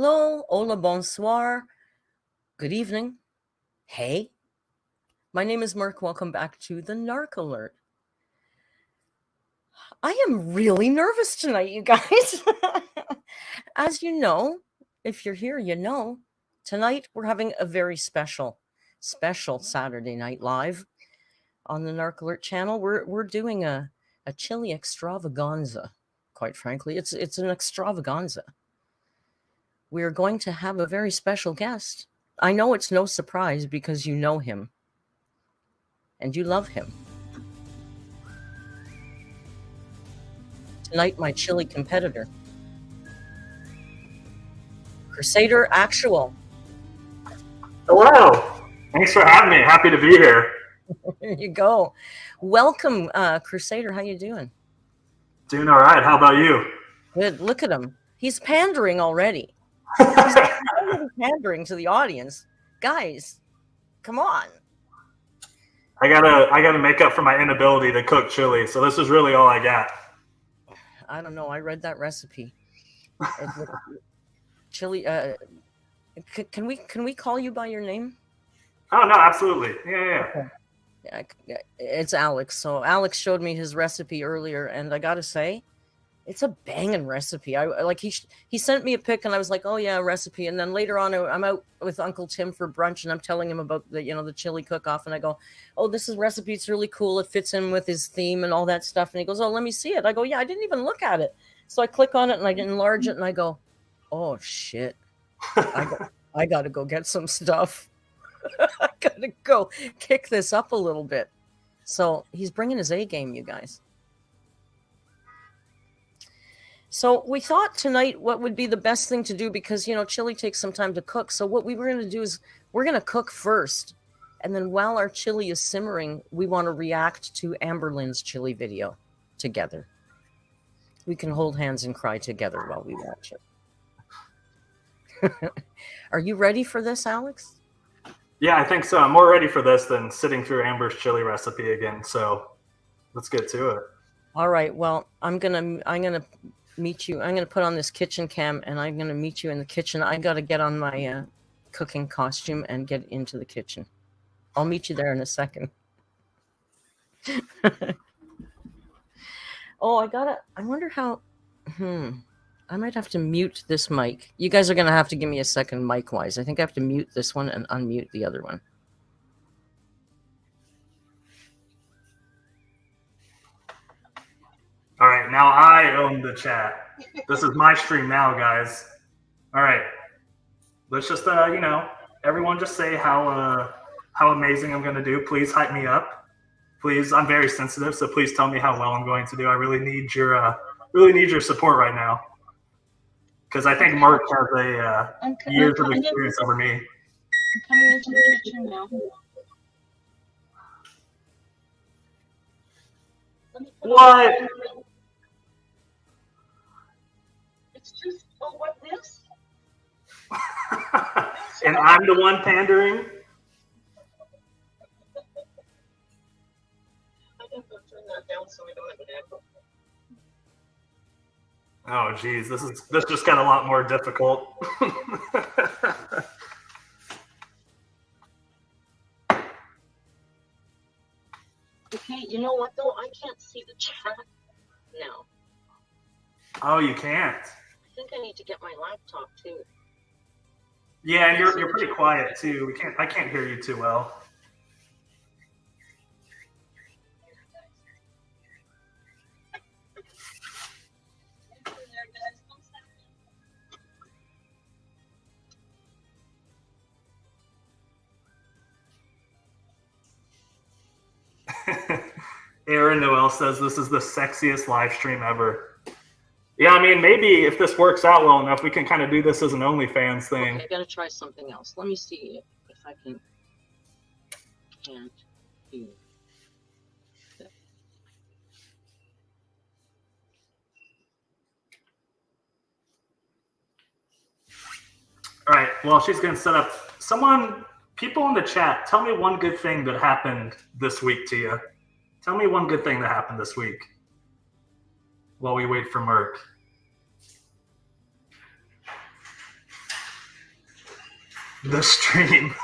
Hello, hola, bonsoir, good evening, hey. My name is Mark. Welcome back to the Narc Alert. I am really nervous tonight, you guys. As you know, if you're here, you know, tonight we're having a very special Saturday Night Live on the Narc Alert channel. We're doing a chili extravaganza. Quite frankly, it's an extravaganza. We're going to have a very special guest. I know it's no surprise because you know him and you love him. Tonight, my chili competitor, Crusader Actual. Hello. Thanks for having me. Happy to be here. There you go. Welcome, Crusader. How you doing? Doing all right. How about you? Good. Look at him. He's pandering already. He's already pandering to the audience. Guys, come on. I gotta make up for my inability to cook chili, so this is really all I got. I don't know. I read that recipe. Chili. Can we call you by your name? Oh no, absolutely. Yeah. Okay. It's Alex. So Alex showed me his recipe earlier, and I gotta say, it's a banging recipe. I like he sent me a pic, and I was like, oh yeah, recipe. And then later on, I'm out with Uncle Tim for brunch, and I'm telling him about the chili cook-off, and I go, oh, this is recipe. It's really cool. It fits in with his theme and all that stuff. And he goes, oh, let me see it. I go, yeah, I didn't even look at it. So I click on it and I enlarge it, and I go, oh shit, I gotta go get some stuff. I gotta go kick this up a little bit. So he's bringing his A game, you guys. So we thought tonight what would be the best thing to do, because, chili takes some time to cook. So what we were going to do is we're going to cook first. And then while our chili is simmering, we want to react to Amberlynn's chili video together. We can hold hands and cry together while we watch it. Are you ready for this, Alex? Yeah, I think so. I'm more ready for this than sitting through Amber's chili recipe again. So let's get to it. All right. Well, I'm gonna meet you. I'm gonna put on this kitchen cam, and I'm gonna meet you in the kitchen. I gotta get on my cooking costume and get into the kitchen. I'll meet you there in a second. Oh, I wonder how. I might have to mute this mic. You guys are gonna have to give me a second mic-wise. I think I have to mute this one and unmute the other one. All right, now I own the chat. This is my stream now, guys. All right, let's just everyone just say how amazing I'm gonna do. Please hype me up. Please, I'm very sensitive, so please tell me how well I'm going to do. I really need your support right now, because I think Mark has years of experience over me. I'm coming into the kitchen now. What? It's just, oh, what this? And I'm the one pandering? I think I'll turn that down so we don't have an echo. Oh, geez, this just got a lot more difficult. Okay, you know what though? I can't see the chat now. Oh, you can't? I think I need to get my laptop too. Yeah, and you're pretty quiet too. I can't hear you too well. Aaron Noel says this is the sexiest live stream ever. Yeah, I mean, maybe if this works out well enough, we can kind of do this as an OnlyFans thing. Okay, I gotta try something else. Let me see if I can. Can't hear. All right, well, she's going to set up. People in the chat, tell me one good thing that happened this week to you. Tell me one good thing that happened this week while we wait for Merck. the stream.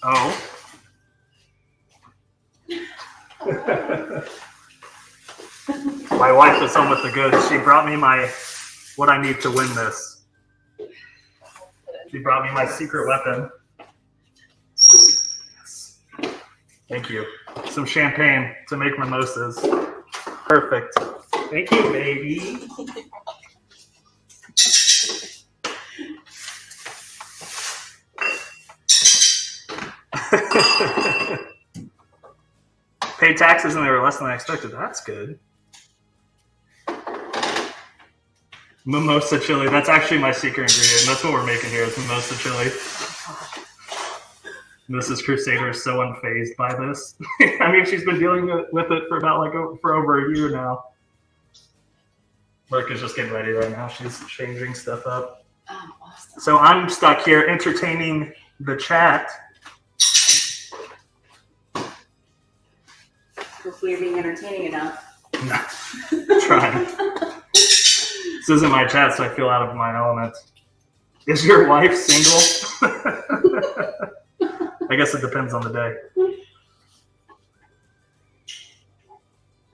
Oh. My wife is home with the goods. She brought me what I need to win this. She brought me my secret weapon. Yes. Thank you. Some champagne to make mimosas. Perfect. Thank you, baby. Paid taxes and they were less than I expected. That's good. Mimosa chili. That's actually my secret ingredient. That's what we're making here is mimosa chili. Mrs. Crusader is so unfazed by this. I mean, she's been dealing with it for about for over a year now. Mark is just getting ready right now. She's changing stuff up. Oh, awesome. So I'm stuck here entertaining the chat. Hopefully you're being entertaining enough. Trying. This isn't my chat, so I feel out of my element. Is your wife single? I guess it depends on the day.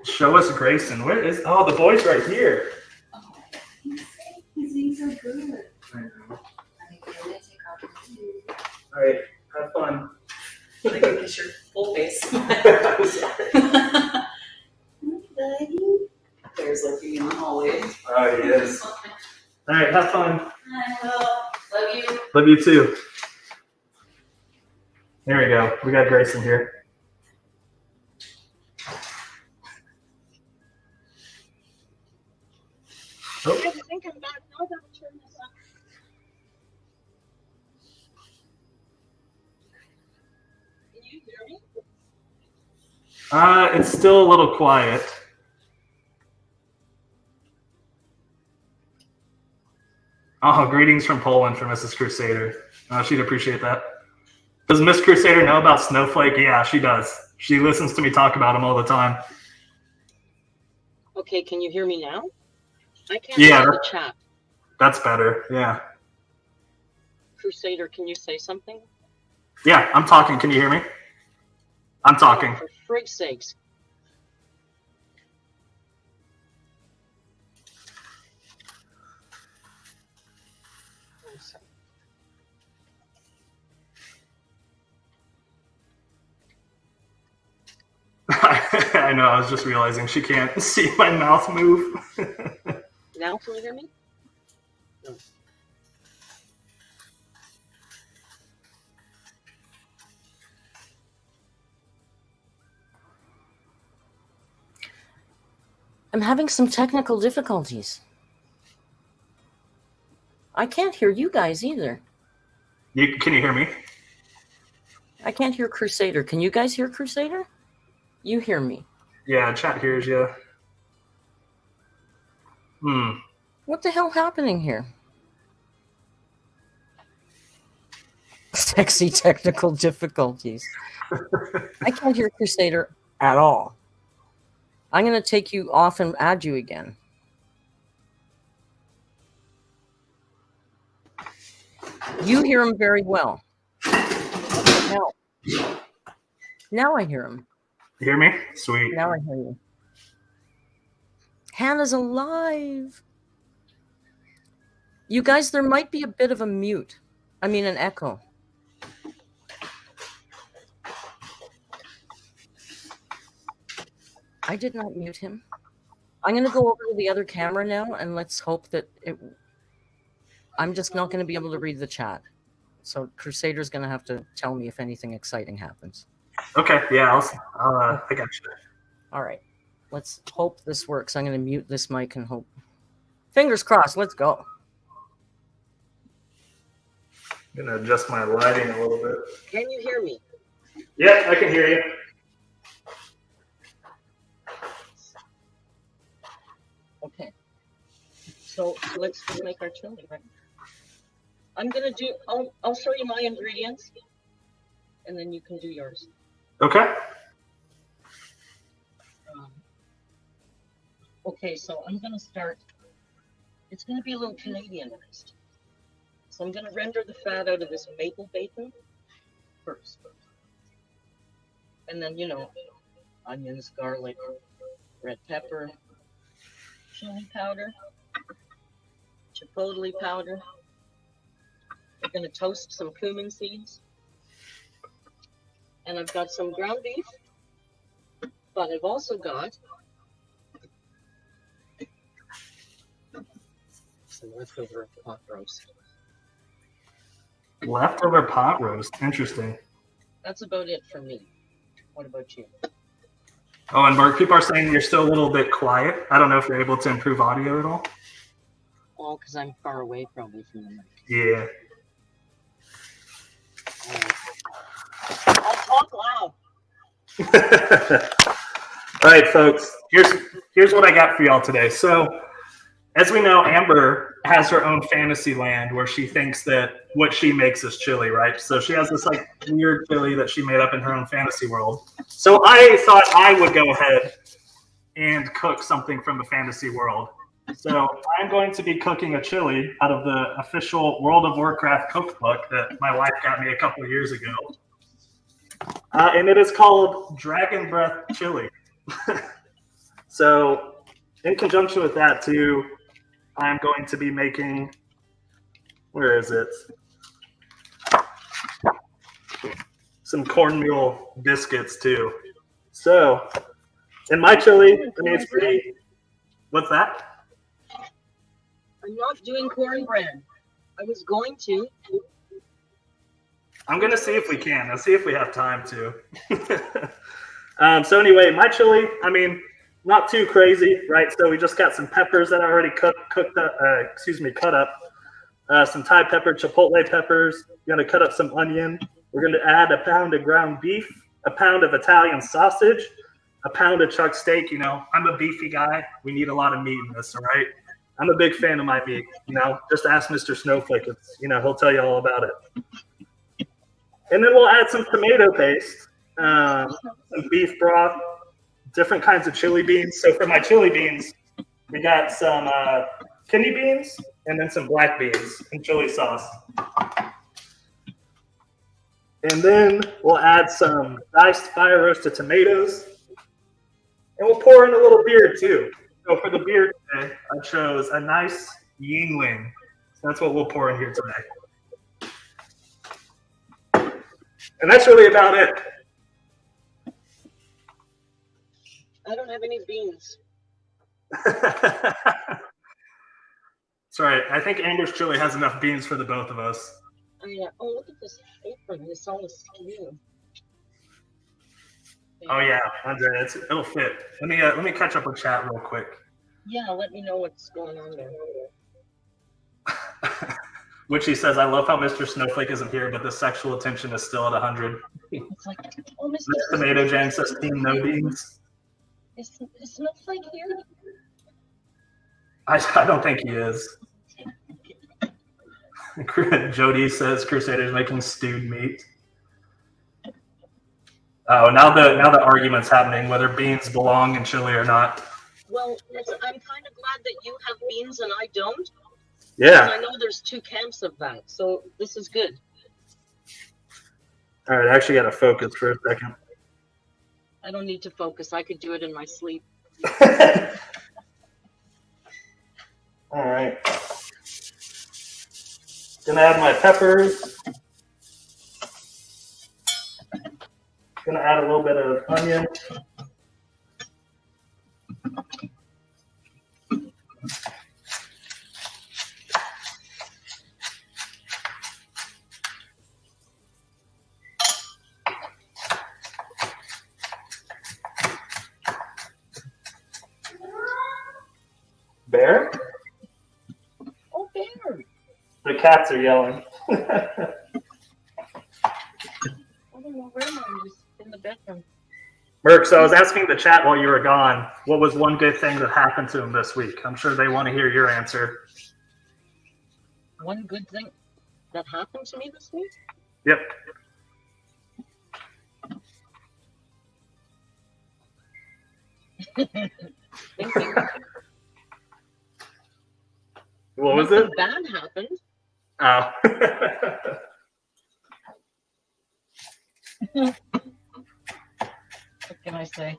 Show us Grayson. Where is? Oh, the boy's right here. Oh, he's being so good. I know. I think you're gonna take off your shoes. All right, have fun. I can kiss your full face. Buddy. There's looking in the hallway. Oh, he is. All right, have fun. I will. Love you. Love you too. There we go. We got Grayson here. Oh. I think I'm back now. That will turn this up. Can you hear me? It's still a little quiet. Oh, greetings from Poland for Mrs. Crusader. She'd appreciate that. Does Miss Crusader know about Snowflake? Yeah, she does. She listens to me talk about him all the time. Okay, can you hear me now? I can't Yeah, hear the chat. That's better. Yeah. Crusader, can you say something? Yeah, I'm talking. Can you hear me? I'm talking. For frig's sakes. I know. I was just realizing she can't see my mouth move. Now can you hear me? No. I'm having some technical difficulties. I can't hear you guys either. Can you hear me? I can't hear Crusader. Can you guys hear Crusader? You hear me. Yeah, chat hears you. What the hell happening here? Sexy technical difficulties. I can't hear Crusader at all. I'm going to take you off and add you again. You hear him very well. Now I hear him. You hear me? Sweet. Now I hear you. Hannah's alive. You guys, there might be a bit of a mute. I mean, an echo. I did not mute him. I'm going to go over to the other camera now, and let's hope that it... I'm just not going to be able to read the chat. So Crusader's going to have to tell me if anything exciting happens. Okay, yeah, I got you. All right. Let's hope this works. I'm going to mute this mic and hope. Fingers crossed. Let's go. I'm going to adjust my lighting a little bit. Can you hear me? Yeah, I can hear you. Okay. So let's make our chili, right? I'm gonna do. I'll show you my ingredients, and then you can do yours. Okay. Okay, so I'm gonna start. It's gonna be a little Canadianized. So I'm going to render the fat out of this maple bacon first. And then, you know, onions, garlic, red pepper, chili powder, chipotle powder. We're going to toast some cumin seeds. And I've got some ground beef, but I've also got some leftover pot roast. Leftover pot roast. Interesting. That's about it for me. What about you? Oh, and Mark, people are saying you're still a little bit quiet. I don't know if you're able to improve audio at all. Well, because I'm far away probably from the mic. Yeah. I'll talk loud. All right, folks. Here's what I got for y'all today. So, as we know, Amber has her own fantasy land where she thinks that what she makes is chili, right? So she has this like weird chili that she made up in her own fantasy world. So I thought I would go ahead and cook something from the fantasy world. So I'm going to be cooking a chili out of the official World of Warcraft cookbook that my wife got me a couple of years ago. And it is called Dragon Breath Chili. So in conjunction with that too, I'm going to be making, where is it? Some cornmeal biscuits too. So in my chili, I mean, it's pretty, what's that? I'm not doing cornbread. I was going to. I'm going to see if we can. Let's see if we have time to. So anyway, my chili, I mean, not too crazy, right? So we just got some peppers that I already cut up. Some Thai pepper, chipotle peppers. We're going to cut up some onion. We're going to add a pound of ground beef, a pound of Italian sausage, a pound of chuck steak. You know, I'm a beefy guy. We need a lot of meat in this, all right? I'm a big fan of my meat. You know, just ask Mr. Snowflake. He'll tell you all about it. And then we'll add some tomato paste, some beef broth, different kinds of chili beans. So for my chili beans, we got some kidney beans and then some black beans and chili sauce. And then we'll add some diced fire roasted tomatoes. And we'll pour in a little beer too. So for the beer today, I chose a nice Yingling. So that's what we'll pour in here today. And that's really about it. I don't have any beans. That's right. I think Amber's chili has enough beans for the both of us. Oh, yeah. Oh, look at this apron. It's all askew. Oh yeah, Andre, it'll fit. Let me catch up with chat real quick. Yeah, let me know what's going on there. Which he says, I love how Mr. Snowflake isn't here, but the sexual attention is still at 100. It's like, oh, Mr. Tomato Jam says team no beans. Is Snowflake here? I don't think he is. Jody says Crusader's making stewed meat. Oh, now the argument's happening whether beans belong in chili or not. Well, I'm kind of glad that you have beans and I don't. Yeah. And I know there's two camps of that, so this is good. All right, I actually got to focus for a second. I don't need to focus. I could do it in my sleep. All right. Gonna add my peppers. Gonna add a little bit of onion. Bear? Oh, Bear. The cats are yelling. I don't know where mine is. In the bedroom. Merc, so I was asking the chat while you were gone, what was one good thing that happened to him this week? I'm sure they want to hear your answer. One good thing that happened to me this week? Yep. Thank you. What was Nothing it? bad happened. Oh. What can I say?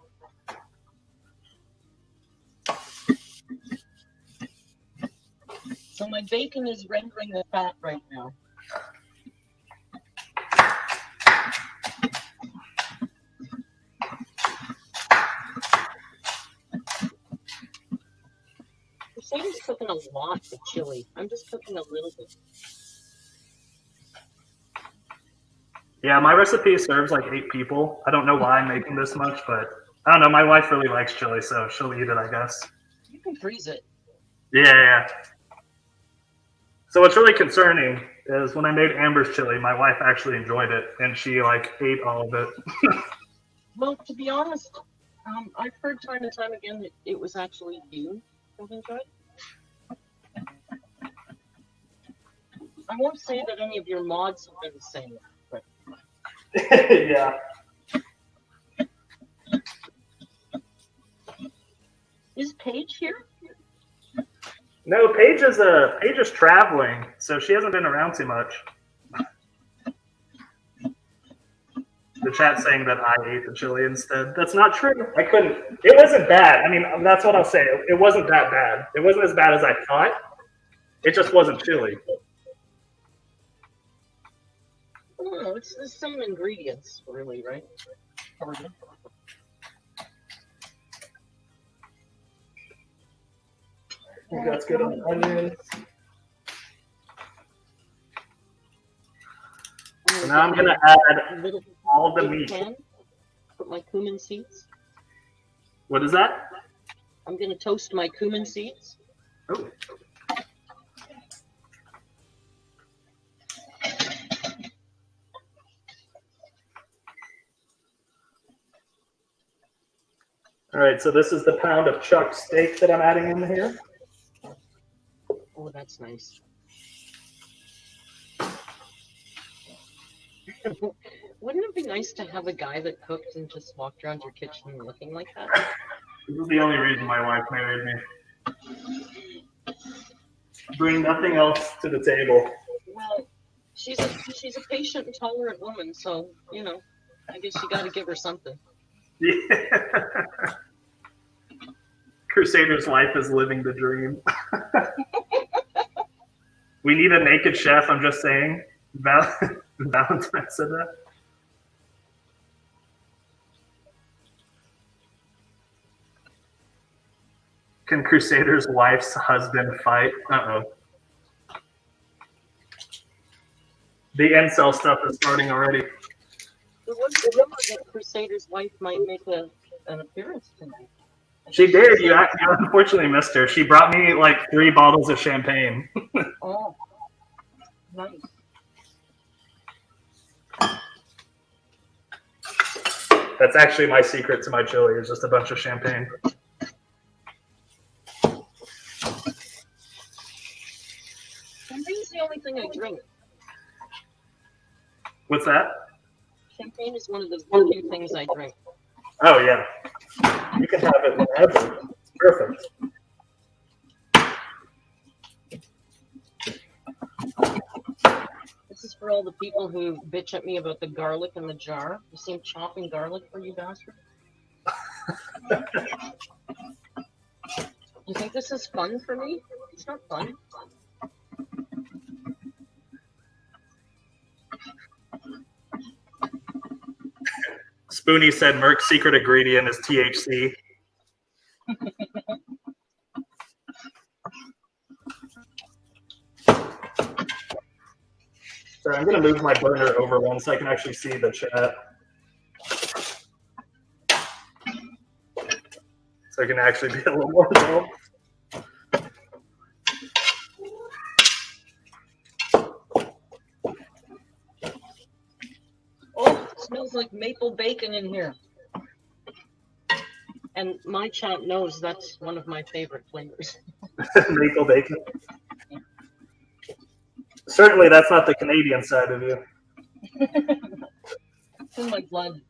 So my bacon is rendering the fat right now. Crusader's cooking a lot of chili. I'm just cooking a little bit. Yeah, my recipe serves like 8 people. I don't know why I'm making this much, but I don't know. My wife really likes chili, so she'll eat it, I guess. You can freeze it. Yeah. So what's really concerning is when I made Amber's chili, my wife actually enjoyed it, and she like ate all of it. Well, to be honest, I've heard time and time again that it was actually you that enjoyed it. I won't say that any of your mods have been the same, but Yeah. is Paige here? No, Paige is traveling, so she hasn't been around too much. The chat's saying that I ate the chili instead. That's not true. I couldn't. It wasn't bad. I mean, that's what I'll say. It wasn't that bad. It wasn't as bad as I thought. It just wasn't chili. Oh, it's the same ingredients, really, right? Pardon? I think that's good on onions. So now I'm going to add all the meat. Put my cumin seeds. What is that? I'm going to toast my cumin seeds. Oh. All right, so this is the pound of chuck steak that I'm adding in here. Oh, that's nice. Wouldn't it be nice to have a guy that cooked and just walked around your kitchen looking like that? This is the only reason my wife married me. Bring nothing else to the table. Well, she's a patient and tolerant woman, so you know, I guess you got to give her something. Yeah. Crusader's life is living the dream. We need a naked chef. I'm just saying. Valentine said that. Can Crusader's wife's husband fight? Uh-oh. The incel stuff is starting already. There was a rumor that Crusader's wife might make an appearance tonight. She did. You unfortunately missed her. She brought me like 3 bottles of champagne. Oh, nice. That's actually my secret to my chili, is just a bunch of champagne. Champagne's the only thing I drink. What's that? Champagne is one of the few things I drink. Oh, yeah. You can have it whenever. It's perfect. This is for all the people who bitch at me about the garlic in the jar. You see him chopping garlic for you bastard? You think this is fun for me? It's not fun. Spoonie said Merck's secret ingredient is THC. Sorry, I'm going to move my burner over one so I can actually see the chat. So I can actually be a little more involved. Oh, it smells like maple bacon in here. And my chat knows that's one of my favorite flavors. Maple bacon. Certainly, that's not the Canadian side of you. It's in my blood.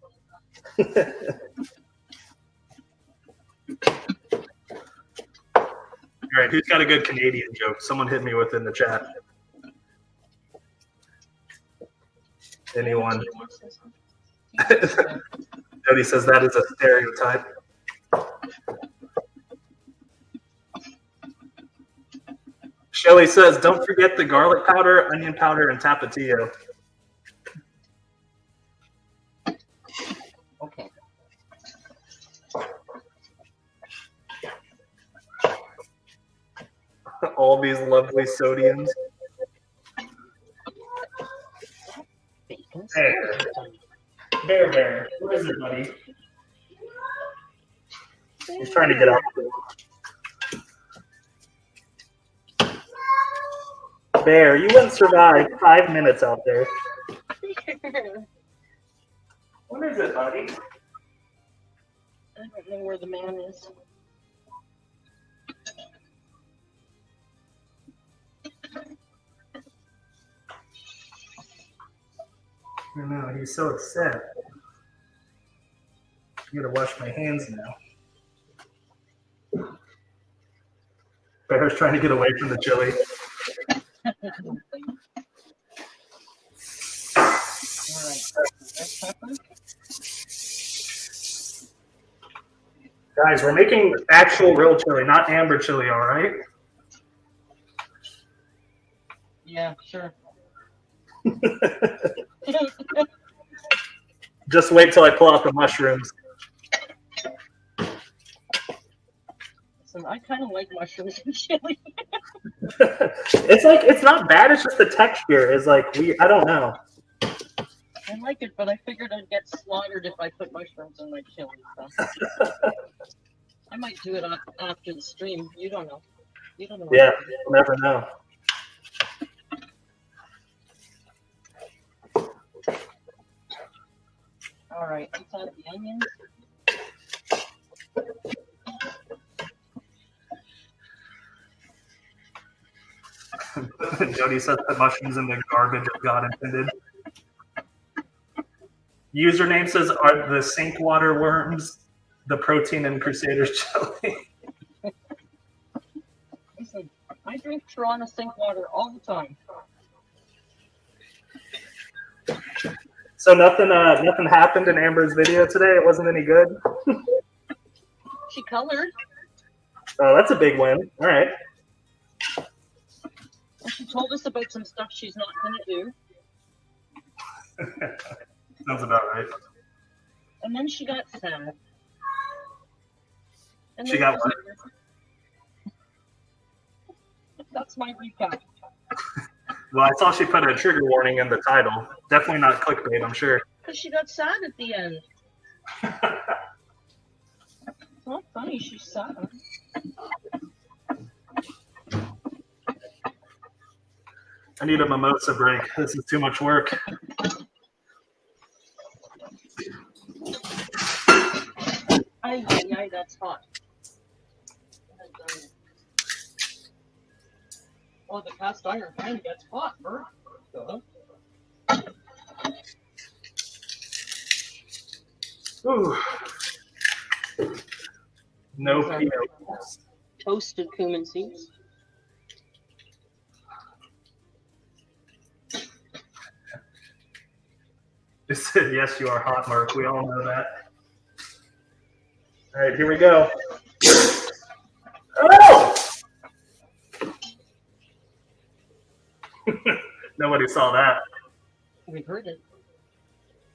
All right, who's got a good Canadian joke? Someone hit me with in the chat. anyone. Jody says that is a stereotype. Shelly says, don't forget the garlic powder, onion powder, and tapatio. Okay. All these lovely sodiums. Bear. What is it, buddy? He's trying to get out. Bear, you wouldn't survive 5 minutes out there. What is it, buddy? I don't know where the man is. I know, he's so upset. I gotta wash my hands now. Bear's trying to get away from the chili. Guys, we're making actual real chili, not amber chili, all right? Yeah, sure. Just wait till I pull out the mushrooms. Listen, I kind of like mushrooms and chili. It's not bad. It's just the texture is like weird. I don't know. I like it, but I figured I'd get slaughtered if I put mushrooms in my chili. So. I might do it after the stream. You don't know. You don't know. Yeah, you'll never know. All right, let's add the onions. Jody says put mushrooms in the garbage if God intended. Username says, are the sink water worms the protein in Crusaders jelly? Listen, I drink Toronto sink water all the time. So nothing happened in Amber's video today? It wasn't any good? She colored. Oh, that's a big win. All right. And she told us about some stuff she's not going to do. Sounds about right. And then she got sad. And She got what? That's my recap. Well, I saw she put a trigger warning in the title. Definitely not clickbait, I'm sure. Because she got sad at the end. It's not funny, she's sad. I need a mimosa break. This is too much work. Ay, that's hot. Oh, the cast iron pan gets hot, Bert. Ooh. No PO. Toasted cumin seeds. It said, yes, you are hot, Mark. We all know that. All right, here we go. Oh! Nobody saw that. We heard it.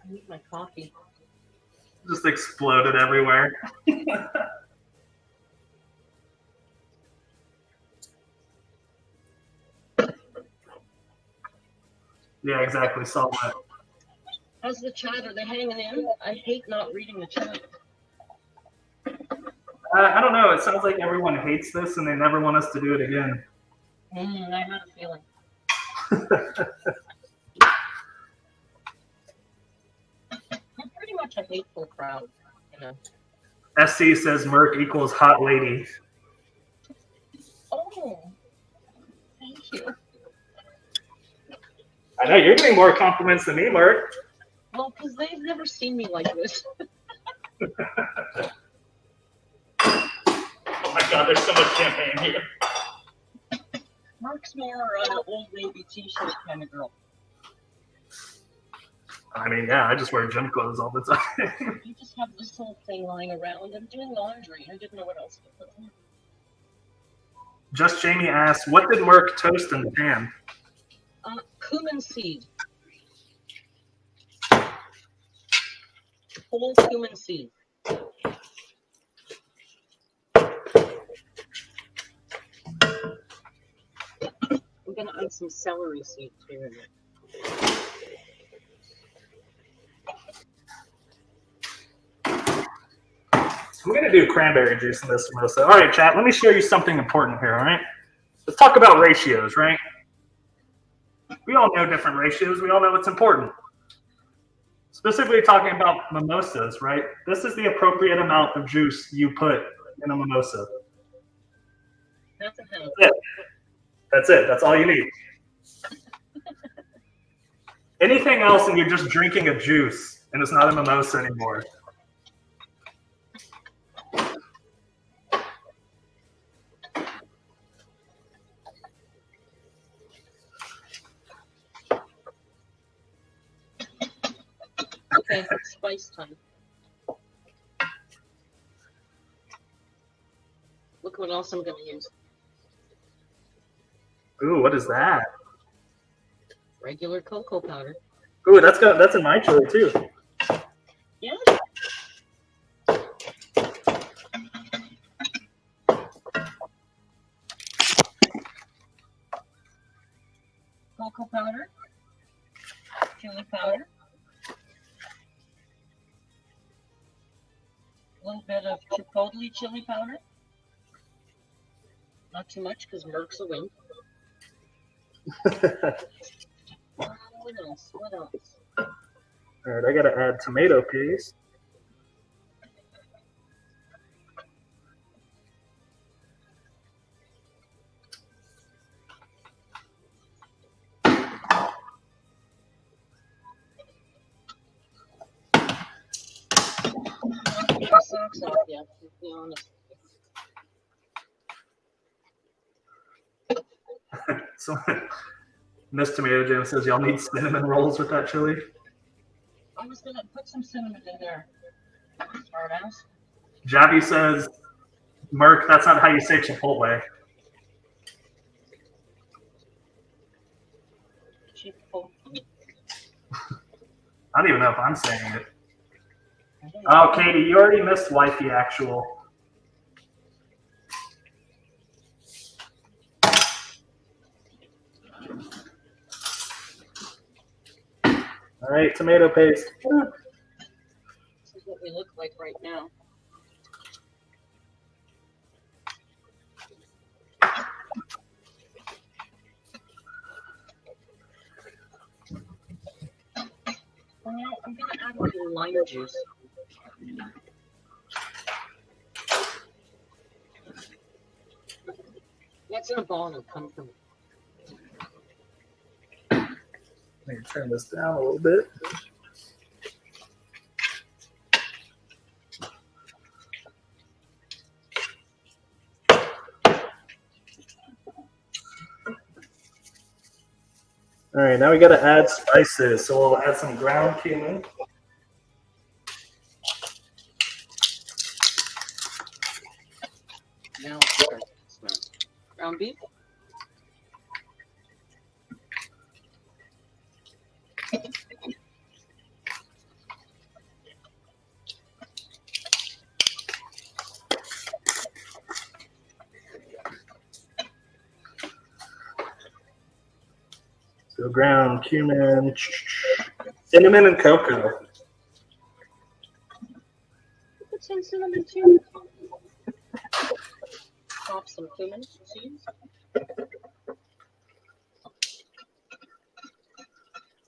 I need my coffee. Just exploded everywhere. Yeah, exactly. Saw that. How's the chat? Are they hanging in? I hate not reading the chat. I don't know. It sounds like everyone hates this and they never want us to do it again. I had a feeling. I'm pretty much a hateful crowd, you know. SC says Merc equals hot lady. Oh, thank you. I know you're getting more compliments than me, Merc. Well, because they've never seen me like this. Oh my God, there's so much champagne here. Mark's more old lady t-shirt kind of girl. I mean, yeah, I just wear gym clothes all the time. You just have this whole thing lying around. I'm doing laundry. I didn't know what else to put on. Just Jamie asks, what did Merc toast in the pan? Cumin seed. Whole cumin seed. I'm gonna add some celery seed too in it. I'm going to do cranberry juice in this mimosa. All right, chat, let me show you something important here, all right? Let's talk about ratios, right? We all know different ratios. We all know what's important. Specifically talking about mimosas, right? This is the appropriate amount of juice you put in a mimosa. That's it. That's it. That's all you need. Anything else and you're just drinking a juice and it's not a mimosa anymore. Okay, it's spice time. Look what else I'm going to use. Ooh, what is that? Regular cocoa powder. Ooh, that's in my chili too. Yeah. Cocoa powder. Chili powder. A little bit of chipotle chili powder. Not too much because Merc's a win. What else? What else? All right, I gotta add tomato paste. My socks off yet, to be honest. So, Miss Tomato Jam says y'all need cinnamon rolls with that chili. I was gonna put some cinnamon in there. Smart ass. Javi says, Merc, that's not how you say Chipotle. Chipotle. I don't even know if I'm saying it. Oh, Katie, you already missed Wifey Actual. All right, tomato paste. This is what we look like right now. Well, I'm going to add a little lime juice. What's in a bottle come from? Let me turn this down a little bit. All right, now we got to add spices. So we'll add some ground cumin. Now it's starting to smell. Ground beef. So ground cumin, cinnamon and cocoa. Put some cinnamon too. Chop some cumin seeds.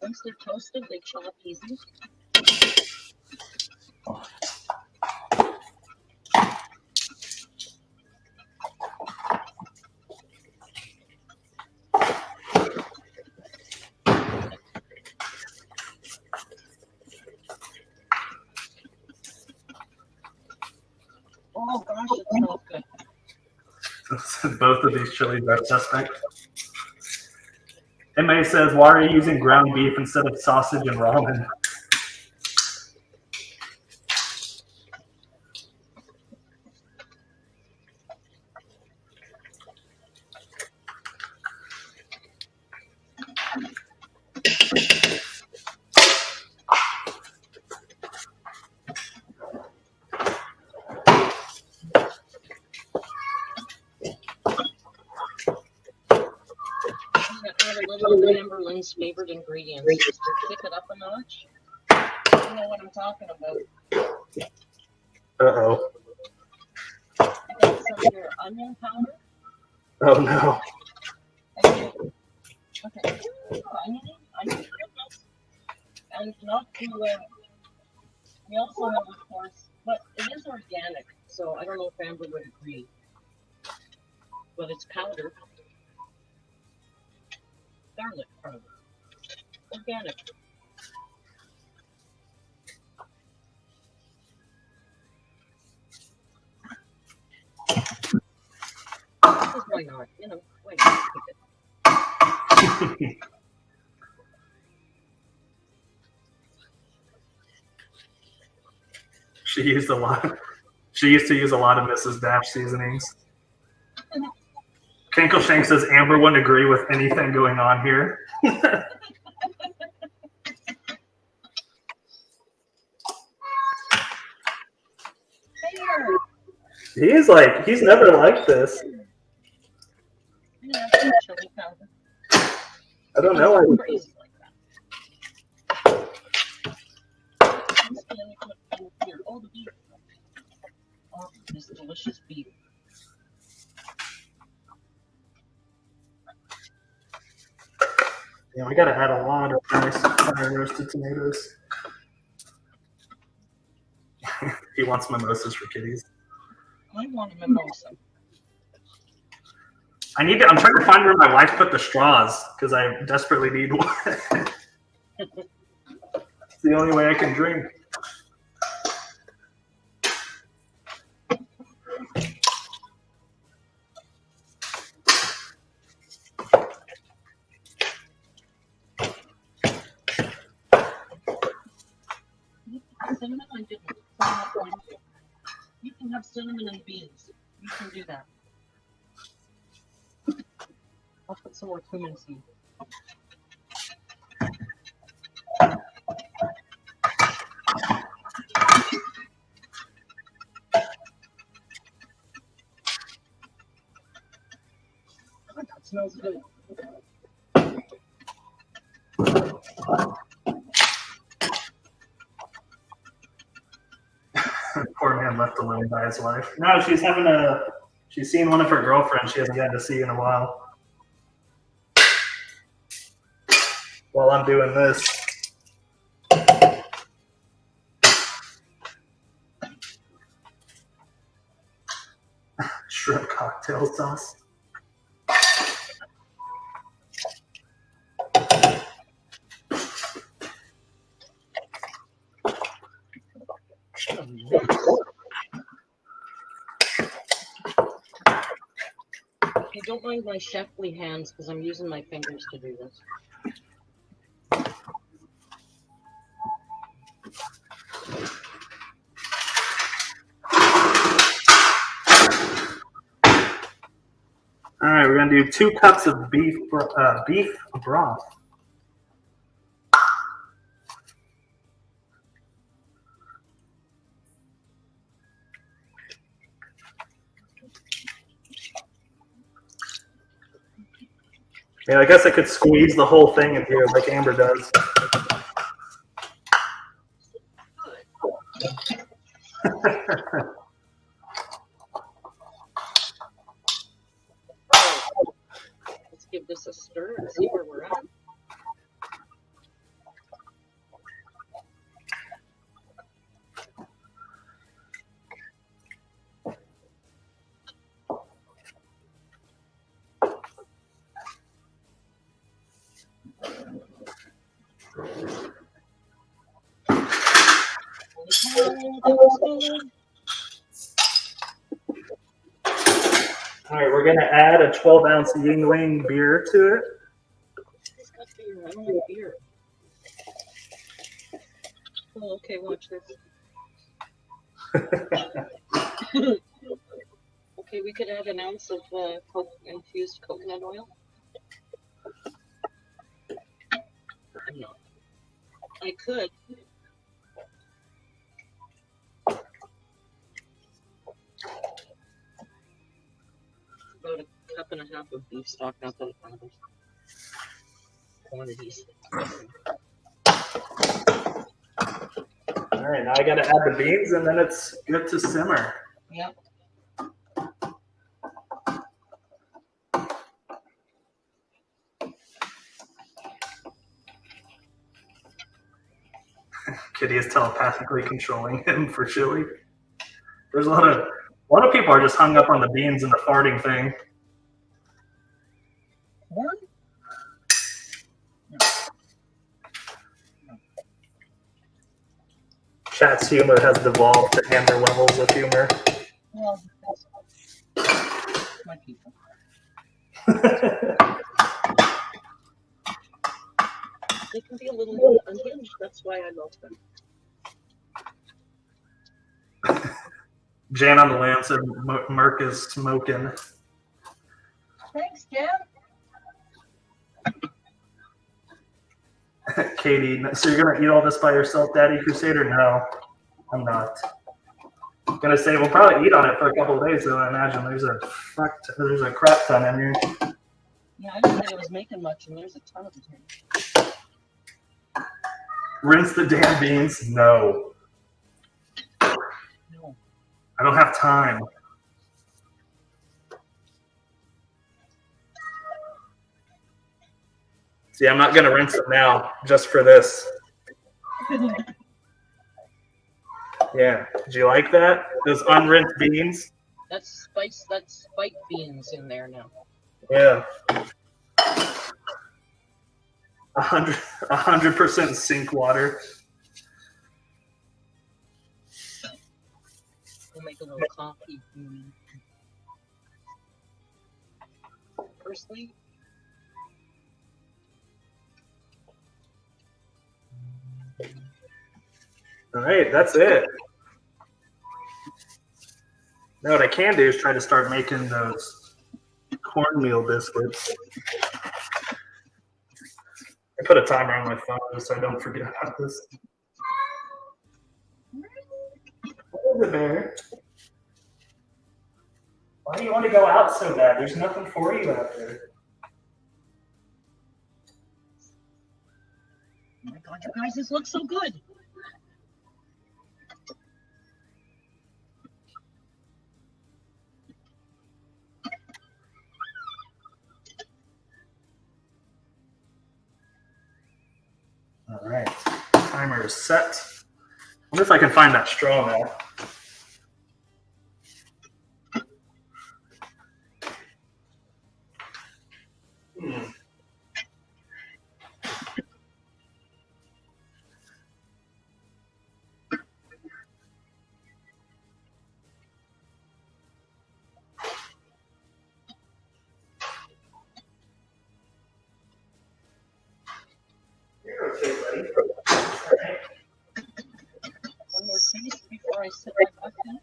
Once they're toasted, they chop easy. Oh gosh, it smells good. Both of these chilies are suspect. MA says, why are you using ground beef instead of sausage and ramen? Amberlynn's favorite ingredients, just to kick it up a notch. You know what I'm talking about. Uh-oh. I got some of your onion powder. Oh, no. Okay. Onion goodness. And not to, we also have, of course, but it is organic, so I don't know if Amber would agree. But it's powder. Garlic powder. Organic. Because why not? You know, why not? She used a lot. She used to use a lot of Mrs. Dash seasonings. Kinkle says Amber wouldn't agree with anything going on here. He's never liked this. Yeah, chili powder. I don't know. Crazy like that. Oh, the beef. Oh, this delicious beef. Yeah, we gotta add a lot of nice fire roasted tomatoes. He wants mimosas for kitties. I want a mimosa. I'm trying to find where my wife put the straws because I desperately need one. It's the only way I can drink. Cinnamon, I didn't. You can have cinnamon and beans. You can do that. I'll put some more cumin seed. Oh, that smells good. Poor man left alone by his wife. No, she's seeing one of her girlfriends she hasn't gotten to see in a while. While I'm doing this. Shrimp cocktail sauce. You don't mind my chefly hands because I'm using my fingers to do this. All right, we're gonna do 2 cups of beef broth. Yeah, I guess I could squeeze the whole thing in here like Amber does. Let's give this a stir and see where we're at. All right, we're gonna add a 12-ounce Yingling beer to it. It's got beer. I don't like beer. Oh, okay, watch this. Okay, we could add an ounce of infused coconut oil. I'm not. I could. About a cup and a half of beef stock, not that it matters. quantities. All right, now I got to add the beans, and then it's good to simmer. Yep. Kitty is telepathically controlling him for chili. There's a lot of people are just hung up on the beans and the farting thing. Corn? No. Chat's humor has devolved to Amber levels of humor. Well, my people. They can be a little unhinged. That's why I love them. Jan on the land said Merc is smoking. Thanks, Jan. Katie, so you're going to eat all this by yourself, Daddy Crusader? No, I'm not. I'm going to say we'll probably eat on it for a couple of days, though. I imagine there's a crap ton in here. Yeah, I didn't think it was making much, and there's a ton of it here. Rinse the damn beans? No. No. I don't have time. See, I'm not going to rinse them now, just for this. Yeah. Did you like that? Those unrinsed beans? That's spike beans in there now. Yeah. 100% sink water. We'll make a little coffee. Firstly, All right, that's it. Now what I can do is try to start making those cornmeal biscuits. I put a timer on my phone so I don't forget about this. What is it, Bear? Why do you want to go out so bad? There's nothing for you out there. oh my God, you guys, this looks so good. All right, timer is set. I wonder if I can find that straw now. You're okay, buddy. All right. One more taste before I sit my butt in.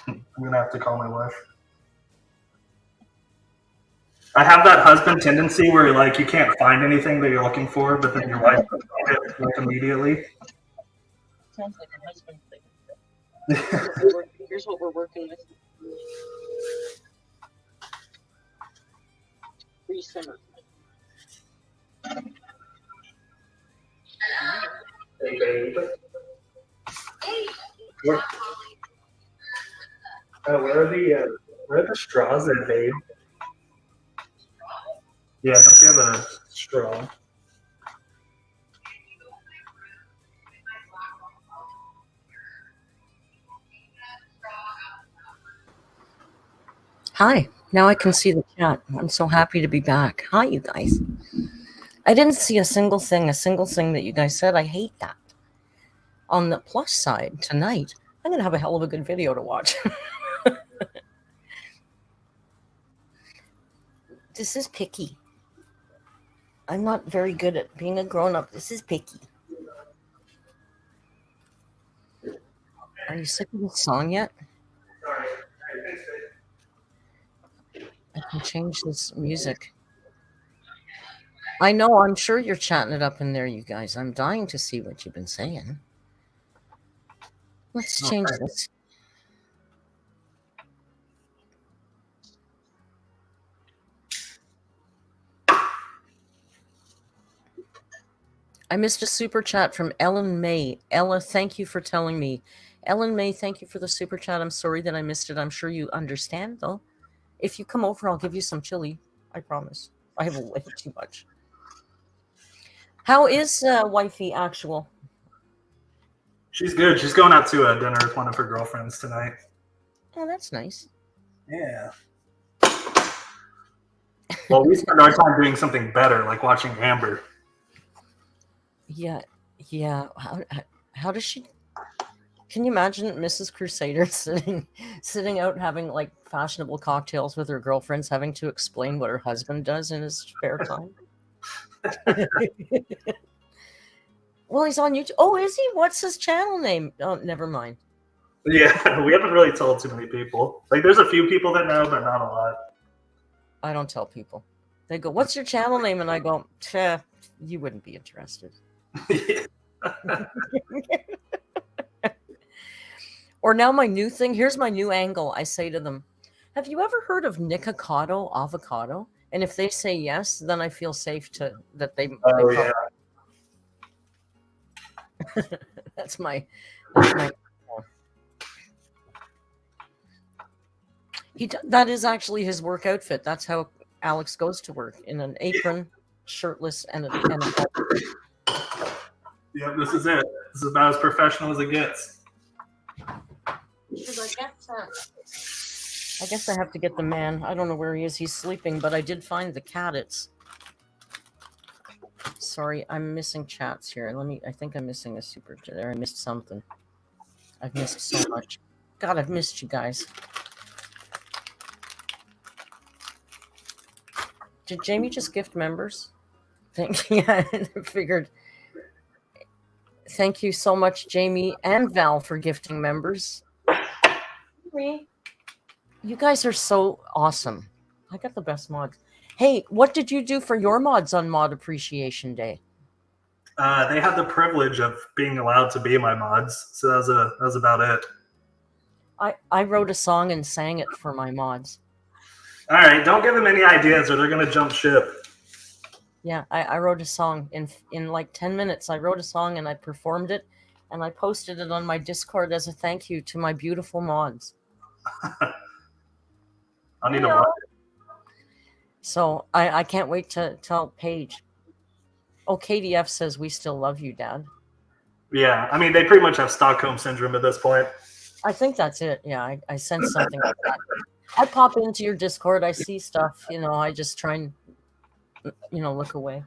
I'm gonna have to call my wife. I have that husband tendency where like you can't find anything that you're looking for, but then your wife will find it like immediately. Sounds like a husband thing. Here's what we're working with. Re-simmer. Hey, babe. Where are the straws at, babe? Yeah, don't you have a straw? Hi. Now I can see the chat. I'm so happy to be back. Hi, you guys. I didn't see a single thing that you guys said. I hate that. On the plus side, tonight, I'm going to have a hell of a good video to watch. This is picky. I'm not very good at being a grown-up. This is picky. Are you sick of this song yet? I can change this music. I know, I'm sure you're chatting it up in there, you guys. I'm dying to see what you've been saying. Let's change this. I missed a super chat from Ellen May. Ella, thank you for telling me. Ellen May, thank you for the super chat. I'm sorry that I missed it. I'm sure you understand, though. If you come over, I'll give you some chili. I promise. I have way too much. How is wifey actual? She's good. She's going out to a dinner with one of her girlfriends tonight. Oh, that's nice. Yeah. Well, we spend our time doing something better, like watching Amber. Yeah. How does she? Can you imagine Mrs. Crusader sitting out having like fashionable cocktails with her girlfriends, having to explain what her husband does in his spare time? Well, he's on YouTube. Oh, is he? What's his channel name? Oh, never mind. Yeah, we haven't really told too many people. Like, there's a few people that know, but not a lot. I don't tell people. They go, "What's your channel name?" And I go, "You wouldn't be interested." Or now my new thing. Here's my new angle. I say to them, "Have you ever heard of Nikocado avocado?" And if they say yes, then I feel safe that they. Oh, yeah. That's my. That is actually his work outfit. That's how Alex goes to work, in an apron, shirtless, and a hat. Yep, this is it. This is about as professional as it gets. I guess I have to get the man. I don't know where he is. He's sleeping, but I did find the cadets. Sorry, I'm missing chats here. I think I'm missing a super chat there. I missed something. I've missed so much. God, I've missed you guys. Did Jamie just gift members? Yeah, I figured. Thank you so much, Jamie and Val, for gifting members. You guys are so awesome. I got the best mods. Hey, what did you do for your mods on Mod Appreciation Day? They had the privilege of being allowed to be my mods, so that was about it. I wrote a song and sang it for my mods. All right, don't give them any ideas or they're going to jump ship. Yeah, I wrote a song in like 10 minutes. I wrote a song and I performed it, and I posted it on my Discord as a thank you to my beautiful mods. I need to watch it. So I can't wait to tell Paige. Oh, KDF says we still love you, Dad. Yeah, I mean, they pretty much have Stockholm Syndrome at this point. I think that's it. Yeah, I sense something like that. I pop into your Discord. I see stuff. I just try and, look away.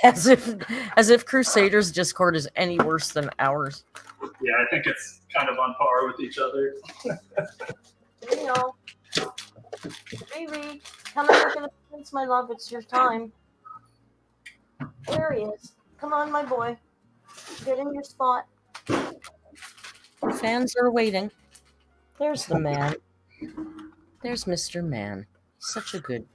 As if Crusader's Discord is any worse than ours. Yeah, I think it's kind of on par with each other. Baby, come and look at the prince, my love. It's your time. There he is. Come on, my boy. Get in your spot. The fans are waiting. There's the man. There's Mr. Man. Such a good.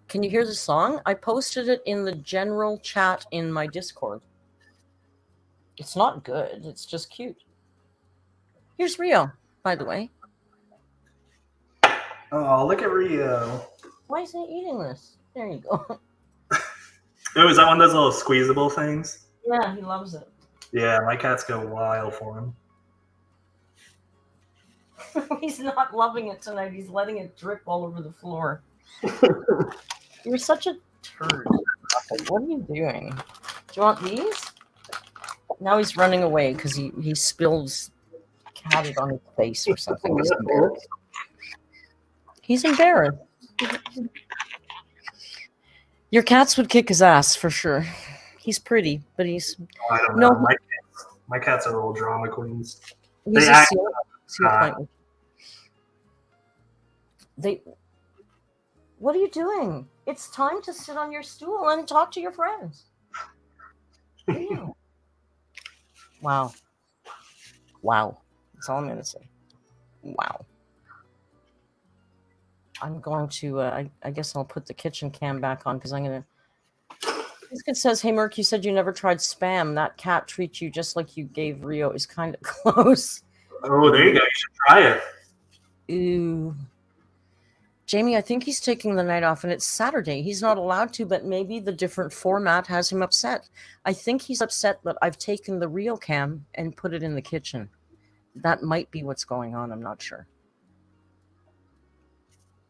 Can you hear the song? I posted it in the general chat in my Discord. It's not good. It's just cute. Here's Rio, by the way. Oh, look at Rio. Why is he eating this? There you go. Oh, is that one of those little squeezable things? Yeah, he loves it. Yeah, my cats go wild for him. He's not loving it tonight. He's letting it drip all over the floor. You're such a turd. What are you doing? Do you want these? Now he's running away because he spills cat on his face or something. He's embarrassed. He's embarrassed. Your cats would kick his ass for sure. He's pretty, but he's... I don't know. My cats are little drama queens. He's They a act- What are you doing? It's time to sit on your stool and talk to your friends. Ew. Wow. That's all I'm going to say. Wow. I'm going to, I guess I'll put the kitchen cam back on because I'm going to. This kid says, "Hey, Merc, you said you never tried Spam. That cat treats you just like you gave Rio. Is kind of close." Oh, there you go. You should try it. Ooh. Jamie, I think he's taking the night off and it's Saturday. He's not allowed to, but maybe the different format has him upset. I think he's upset that I've taken the real cam and put it in the kitchen. That might be what's going on. I'm not sure.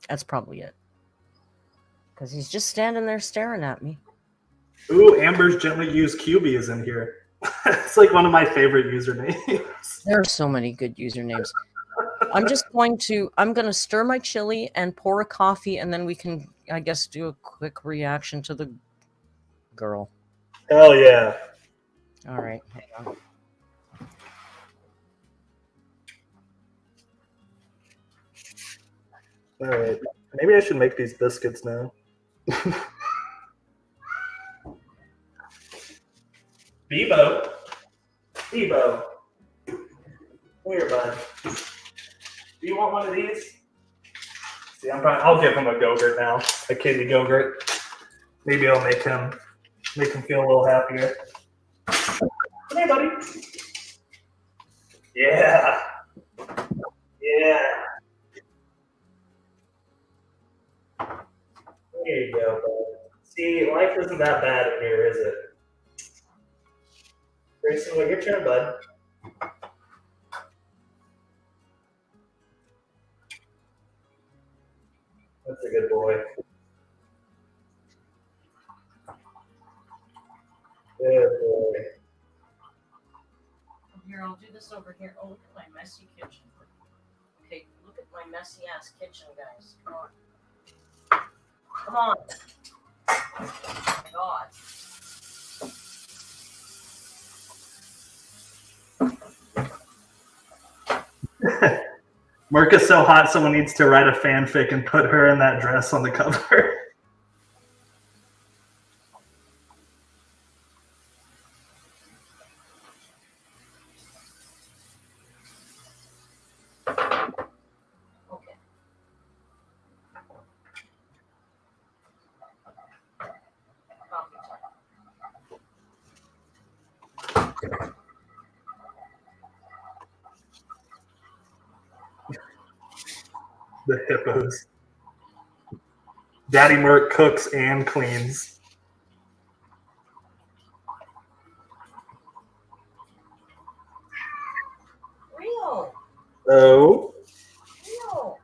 That's probably it. Because he's just standing there staring at me. Ooh, Amber's Gently Used QB is in here. It's like one of my favorite usernames. There are so many good usernames. I'm going to stir my chili and pour a coffee, and then we can, I guess, do a quick reaction to the girl. Hell yeah. All right, hang on. All right. Maybe I should make these biscuits now. Bebo. Bebo. Come here, bud. Do you want one of these? See, I'll give him a Go-Gurt now. A kitty Go-Gurt. Maybe I'll make him feel a little happier. Come here, buddy. Yeah. Yeah. There you go, bud. See, life isn't that bad in here, is it? Grayson, well, your turn, bud. That's a good boy. Good boy. Here, I'll do this over here. Oh, look at my messy kitchen. Okay, look at my messy ass kitchen, guys. Come on. Come on. Oh my God. Merc is so hot, someone needs to write a fanfic and put her in that dress on the cover. Okay. Coffee time. The hippos. Daddy Merc cooks and cleans. Real. Oh. Real.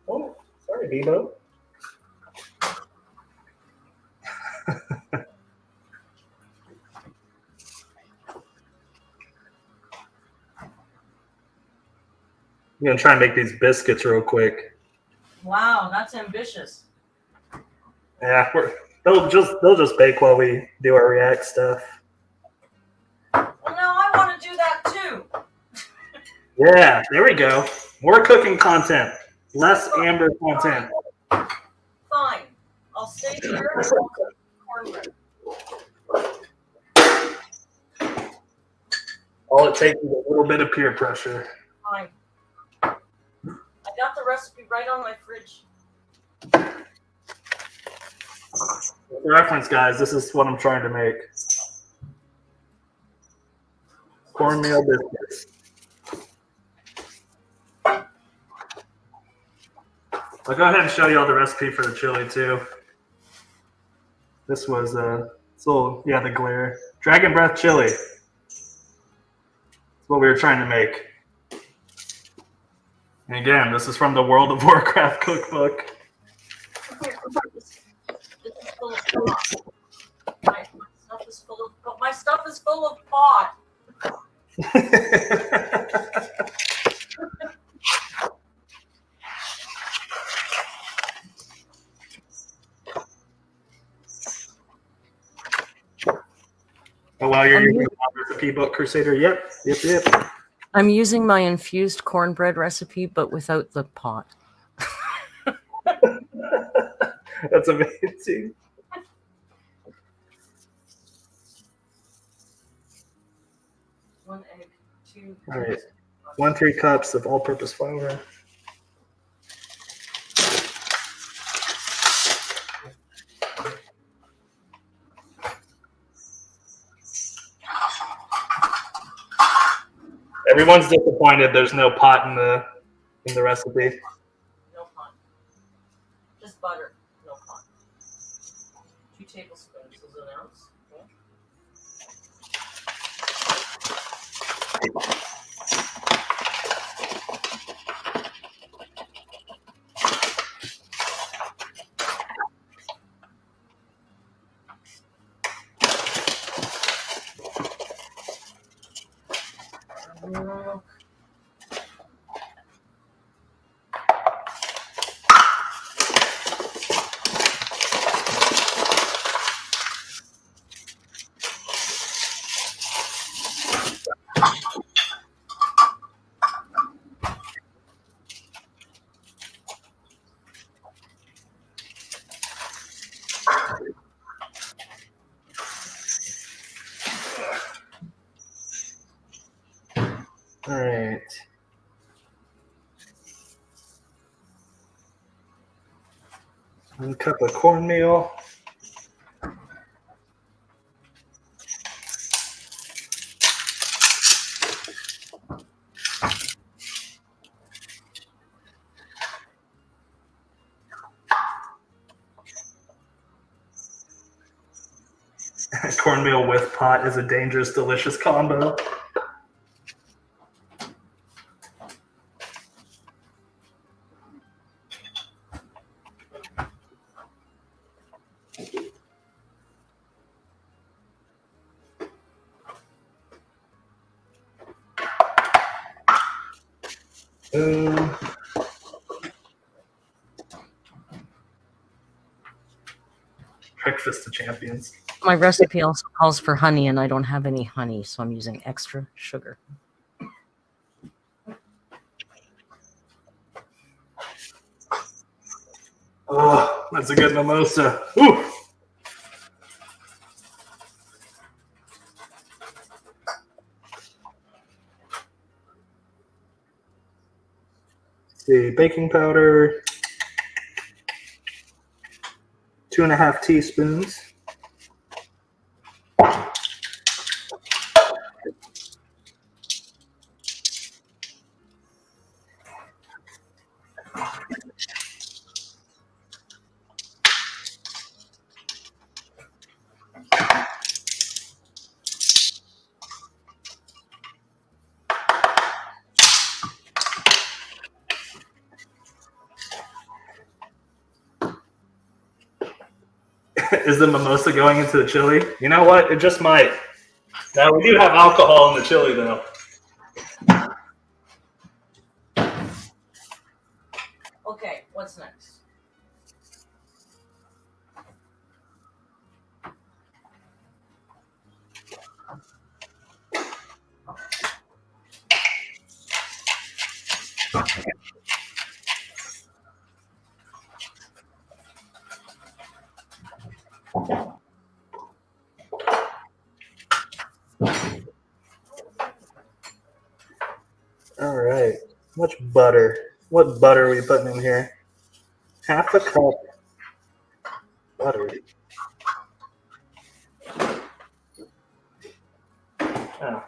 Oh, sorry, Bebo. I'm gonna try and make these biscuits real quick. Wow, that's ambitious. Yeah, they'll just bake while we do our react stuff. Well, now I want to do that too. Yeah, there we go. More cooking content, less Amber content. Fine. I'll stay here. Cornbread. All it takes is a little bit of peer pressure. Fine. I got the recipe right on my fridge. For reference, guys, this is what I'm trying to make. Cornmeal biscuits. I'll go ahead and show you all the recipe for the chili too. This was the glare. Dragon breath chili. That's what we were trying to make. And again, this is from the World of Warcraft cookbook. This is full of pot. My stuff is full of pot. Oh wow, you're using the recipe book, Crusader. Yep. I'm using my infused cornbread recipe, but without the pot. That's amazing. 1 egg, 2. All right. 1 cups of all-purpose flour. Everyone's disappointed there's no pot in the recipe. No pot. Just butter. No pot. 2 tablespoons is an ounce. Okay. All right. One cup of cornmeal. Cornmeal with pot is a dangerous, delicious combo. Breakfast of champions. My recipe also calls for honey, and I don't have any honey, so I'm using extra sugar. Oh, that's a good mimosa. Ooh. Let's see, baking powder, 2.5 teaspoons. Is the mimosa going into the chili? You know what? It just might. Now, we do have alcohol in the chili, though. Okay, what's next? All right. Much butter. What butter are we putting in here? 1/2 cup butter. Oh.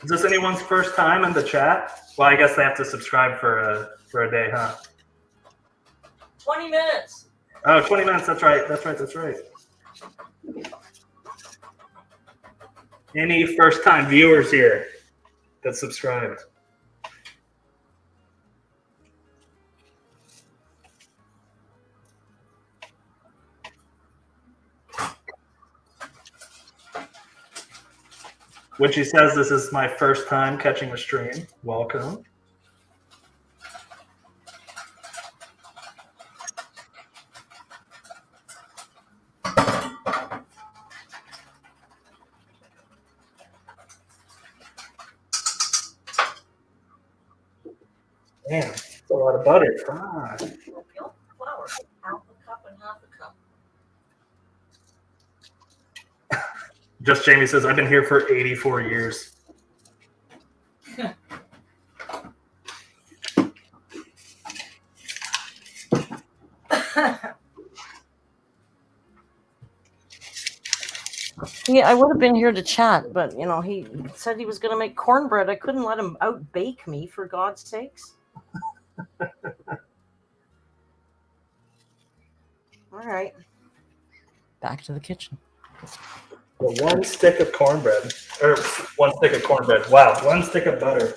Is this anyone's first time in the chat? Well, I guess they have to subscribe for a day, huh? 20 minutes. Oh, 20 minutes. That's right. That's right. Any first-time viewers here that subscribed? When she says this is my first time catching a stream, welcome. Man, that's a lot of butter. Come on. Milk, flour, 1/2 cup and 1/2 Just Jamie says, I've been here for 84 years. Yeah, I would have been here to chat, but, you know, he said he was going to make cornbread. I couldn't let him out-bake me, for God's sakes. All right. Back to the kitchen. Well, 1 stick of cornbread. Or 1 stick of cornbread. Wow, 1 stick of butter.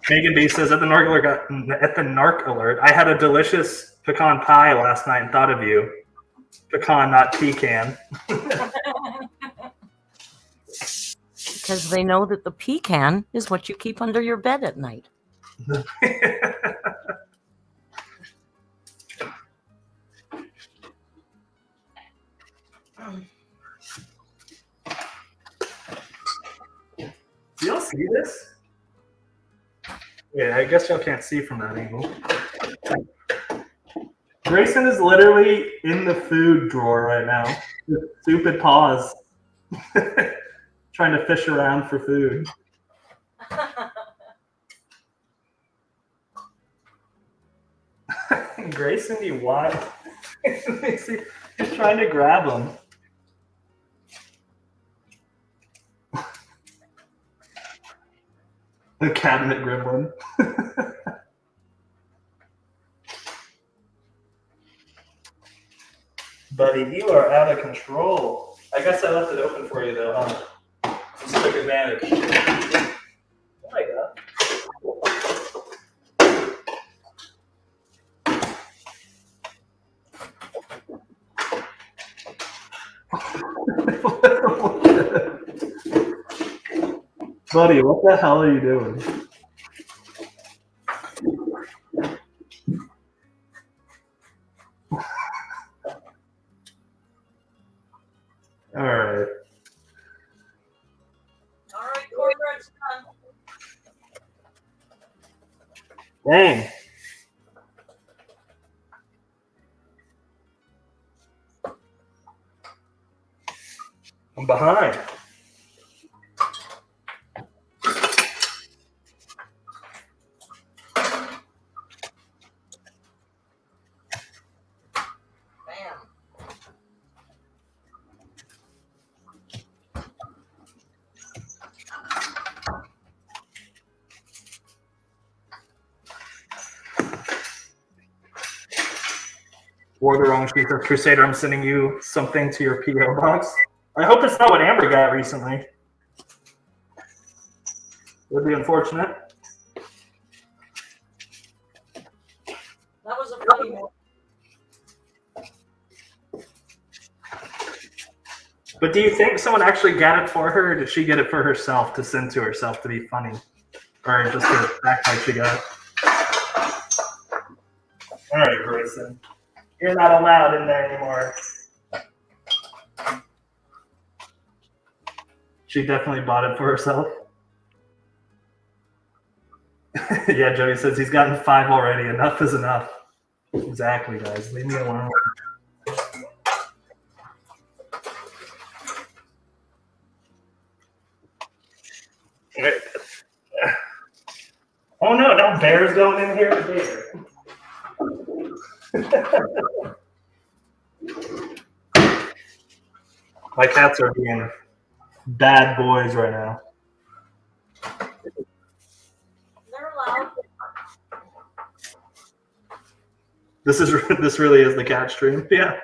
Megan B says, at the narc alert, I had a delicious pecan pie last night and thought of you. Pecan, not pecan. Because they know that the pecan is what you keep under your bed at night. Do y'all see this? Yeah, I guess y'all can't see from that angle. Grayson is literally in the food drawer right now with stupid paws, trying to fish around for food. Grayson, you what? He's trying to grab him. The cabinet gremlin. Buddy, you are out of control. I guess I left it open for you though, huh? Just took advantage. Oh my god. Buddy, what the hell are you doing? All right. All right, cornbread's done. Dang. I'm behind. Wore the wrong sheet of Crusader. I'm sending you something to your PO box. I hope it's not what Amber got recently. Would be unfortunate. That was a funny one. But do you think someone actually got it for her, or did she get it for herself to send to herself to be funny? Or just to act like she got it? All right, Grayson. You're not allowed in there anymore. She definitely bought it for herself. Yeah, Jody says he's gotten 5 already. Enough is enough. Exactly, guys. Leave me alone. Oh no, now Bear's going in here today. My cats are being bad boys right now. They're allowed. This really is the cat stream. Yeah.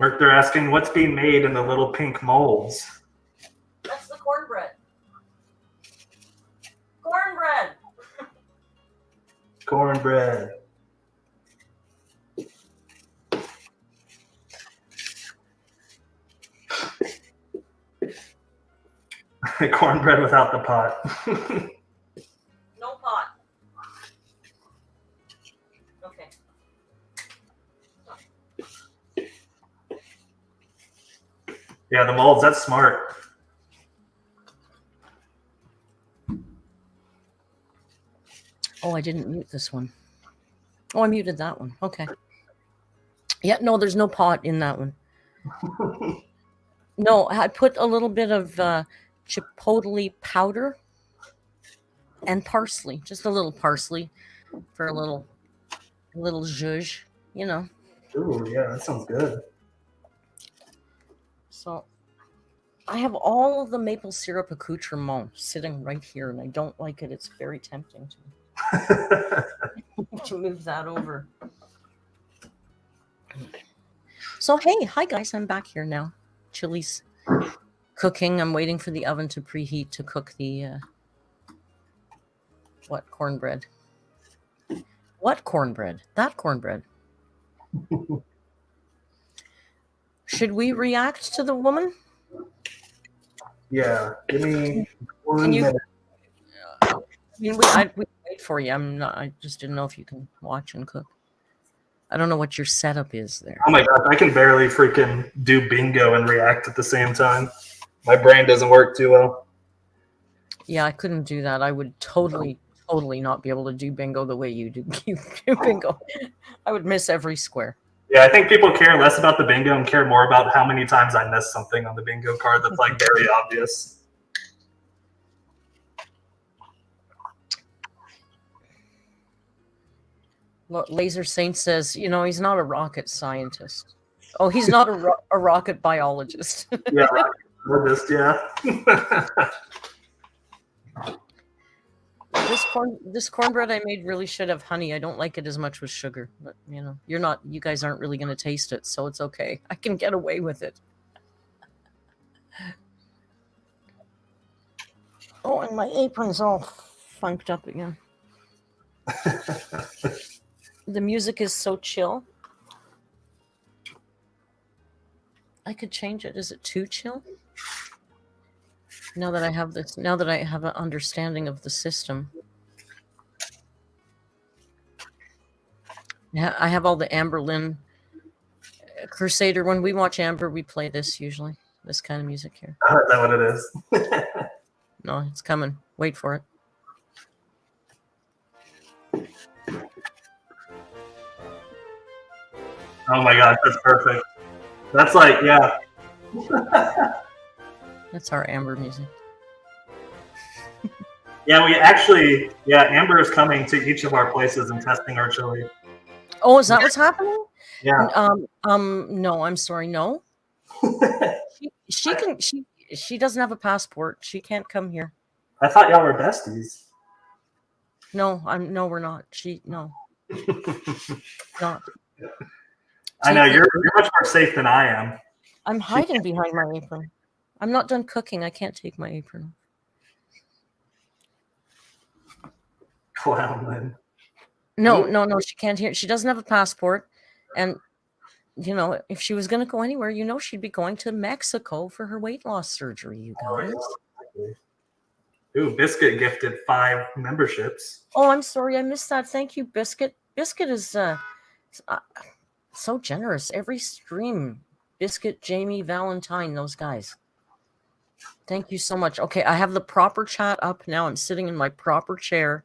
Mark, they're asking what's being made in the little pink molds. That's the cornbread. Cornbread. Cornbread. Cornbread without the pot. No pot. Okay. Yeah, the molds, that's smart. Oh, I didn't mute this one. Oh, I muted that one. Okay. Yeah, no, there's no pot in that one. No, I put a little bit of chipotle powder and parsley, just a little parsley for a little zhuzh, you know. Ooh, yeah, that sounds good. So I have all of the maple syrup accoutrement sitting right here, and I don't like it. It's very tempting to move that over. So, hey, hi guys, I'm back here now. Chili's cooking. I'm waiting for the oven to preheat to cook the, cornbread? What cornbread? That cornbread. Should we react to the woman? Yeah, give me one Can you? minute. I mean, we wait for you. I just didn't know if you can watch and cook. I don't know what your setup is there. Oh my god, I can barely freaking do bingo and react at the same time. My brain doesn't work too well. Yeah, I couldn't do that. I would totally not be able to do bingo the way you do bingo. I would miss every square. Yeah, I think people care less about the bingo and care more about how many times I miss something on the bingo card that's like very obvious. Look, Laser Saint says, he's not a rocket scientist. Oh, he's not a rocket biologist. Yeah, yeah. This cornbread I made really should have honey. I don't like it as much with sugar, but you guys aren't really going to taste it, so it's okay. I can get away with it. Oh, and my apron's all funked up again. The music is so chill. I could change it. Is it too chill? Now that I have an understanding of the system. Yeah, I have all the Amberlynn Crusader. When we watch Amber, we play this usually. This kind of music here. Is that what it is? No, it's coming. Wait for it. Oh my gosh, that's perfect. That's like, yeah. That's our Amber music. Yeah, Amber is coming to each of our places and testing our chili. Oh, is that what's happening? Yeah. No, I'm sorry, no. She doesn't have a passport. She can't come here. I thought y'all were besties. No, we're not. No. Not. I know you're much more safe than I am. I'm hiding behind my apron. I'm not done cooking. I can't take my apron off. Clown. No, she can't hear. She doesn't have a passport. And, if she was going to go anywhere, she'd be going to Mexico for her weight loss surgery, you guys. Ooh, Biscuit gifted 5 memberships. Oh, I'm sorry. I missed that. Thank you, Biscuit. Biscuit is so generous. Every stream. Biscuit, Jamie, Valentine, those guys. Thank you so much. Okay, I have the proper chat up now. I'm sitting in my proper chair.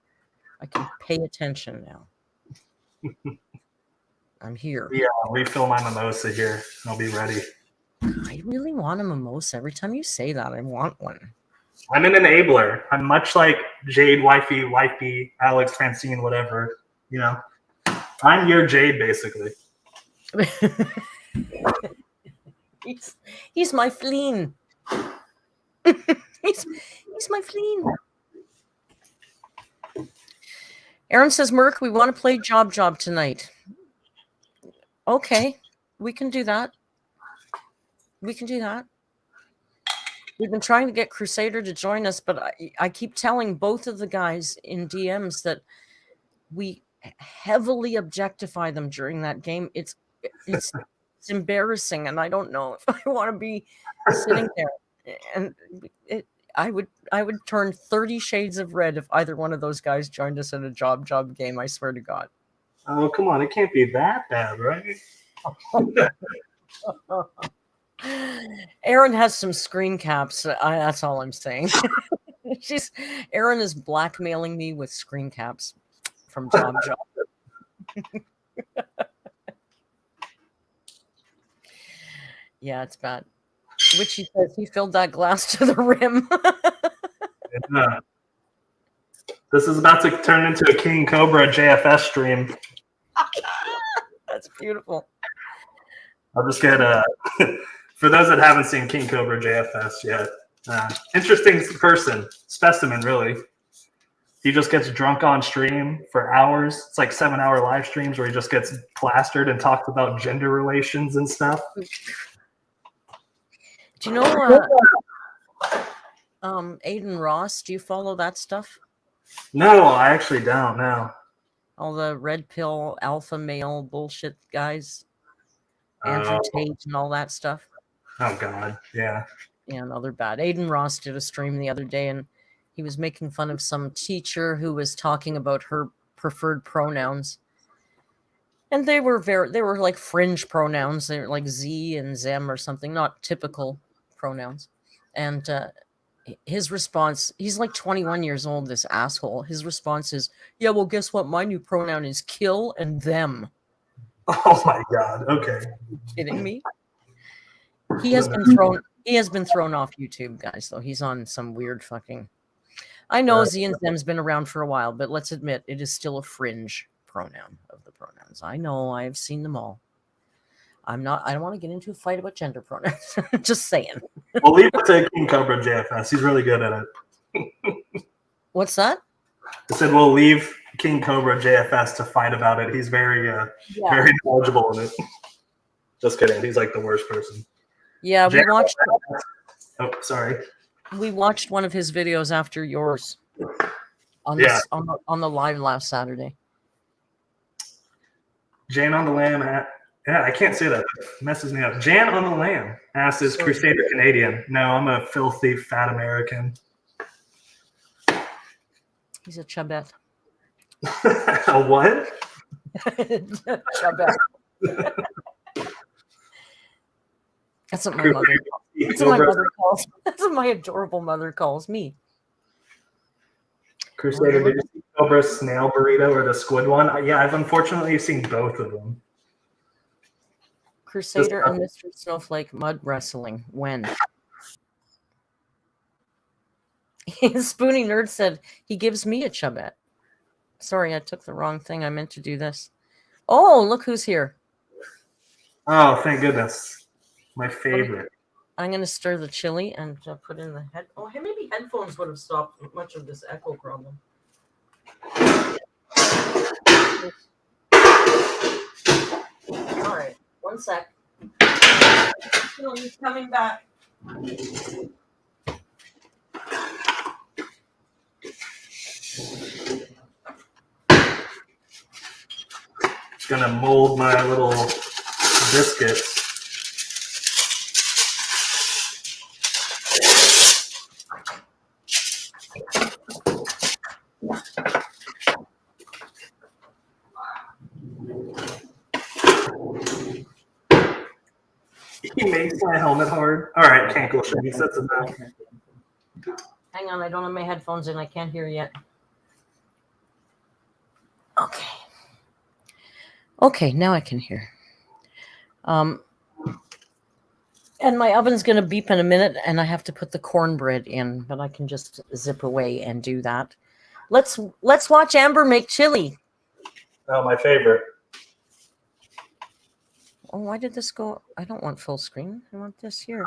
I can pay attention now. I'm here. Yeah, refill my mimosa here. I'll be ready. I really want a mimosa. Every time you say that, I want one. I'm an enabler. I'm much like Jade, wifey, Alex, Francine, whatever. You know, I'm your Jade, basically. he's my fleen. he's my fleen. Aaron says, Merc, we want to play Job tonight. Okay, we can do that. We've been trying to get Crusader to join us, but I keep telling both of the guys in DMs that we heavily objectify them during that game. It's embarrassing, and I don't know if I want to be sitting there. And I would turn 30 shades of red if either one of those guys joined us in a job game. I swear to God. Oh, come on. It can't be that bad, right? Erin has some screen caps. That's all I'm saying. Erin is blackmailing me with screen caps from Job. Yeah, it's bad. Which he says he filled that glass to the rim. Yeah. This is about to turn into a King Cobra JFS stream. That's beautiful. I'll just get for those that haven't seen King Cobra JFS yet, interesting person, specimen, really. He just gets drunk on stream for hours. It's like 7-hour live streams where he just gets plastered and talks about gender relations and stuff. Do you know Aiden Ross? Do you follow that stuff? No, I actually don't. No. All the red pill alpha male bullshit guys, Andrew Tate and all that stuff. Oh God, yeah. Yeah, no, they're bad. Aiden Ross did a stream the other day, and he was making fun of some teacher who was talking about her preferred pronouns. And they were like fringe pronouns. They were like Z and them or something, not typical pronouns. And his response, he's like 21 years old, this asshole. His response is, yeah, well, guess what? My new pronoun is kill and them. Oh my God. Okay. Are you kidding me? He has been thrown off YouTube, guys, though. He's on some weird fucking. I know Z and them's been around for a while, but let's admit it is still a fringe pronoun of the pronouns. I know, I've seen them all. I don't want to get into a fight about gender pronouns. Just saying. We'll leave it to King Cobra JFS. He's really good at it. What's that? I said we'll leave King Cobra JFS to fight about it. He's very knowledgeable in it. Just kidding. He's like the worst person. Yeah, we watched. Oh, sorry. We watched one of his videos after yours on the live last Saturday. Jan on the Lamb. Yeah, I can't say that. It messes me up. Jan on the Lamb asks, is Crusader Canadian? No, I'm a filthy fat American. He's a chubette. A what? Chubette. That's what my mother. That's what my mother calls. That's what my adorable mother calls me. Crusader, did you see Cobra Snail Burrito or the Squid one? Yeah, I've unfortunately seen both of them. Crusader and Mr. Snowflake mud wrestling. When? Spoony Nerd said he gives me a chubette. Sorry, I took the wrong thing. I meant to do this. Oh, look who's here. Oh, thank goodness. My favorite. I'm going to stir the chili and put in the head. Oh, maybe headphones would have stopped much of this echo problem. All right. 1 sec. Chili's coming back. Just gonna mold my little biscuits. He makes my helmet hard. All right, can't go shit. He sets it down. Hang on, I don't have my headphones in. I can't hear yet. Okay. Okay, now I can hear. And my oven's going to beep in a minute, and I have to put the cornbread in, but I can just zip away and do that. Let's watch Amber make chili. Oh, my favorite. Oh, why did this go? I don't want full screen. I want this here.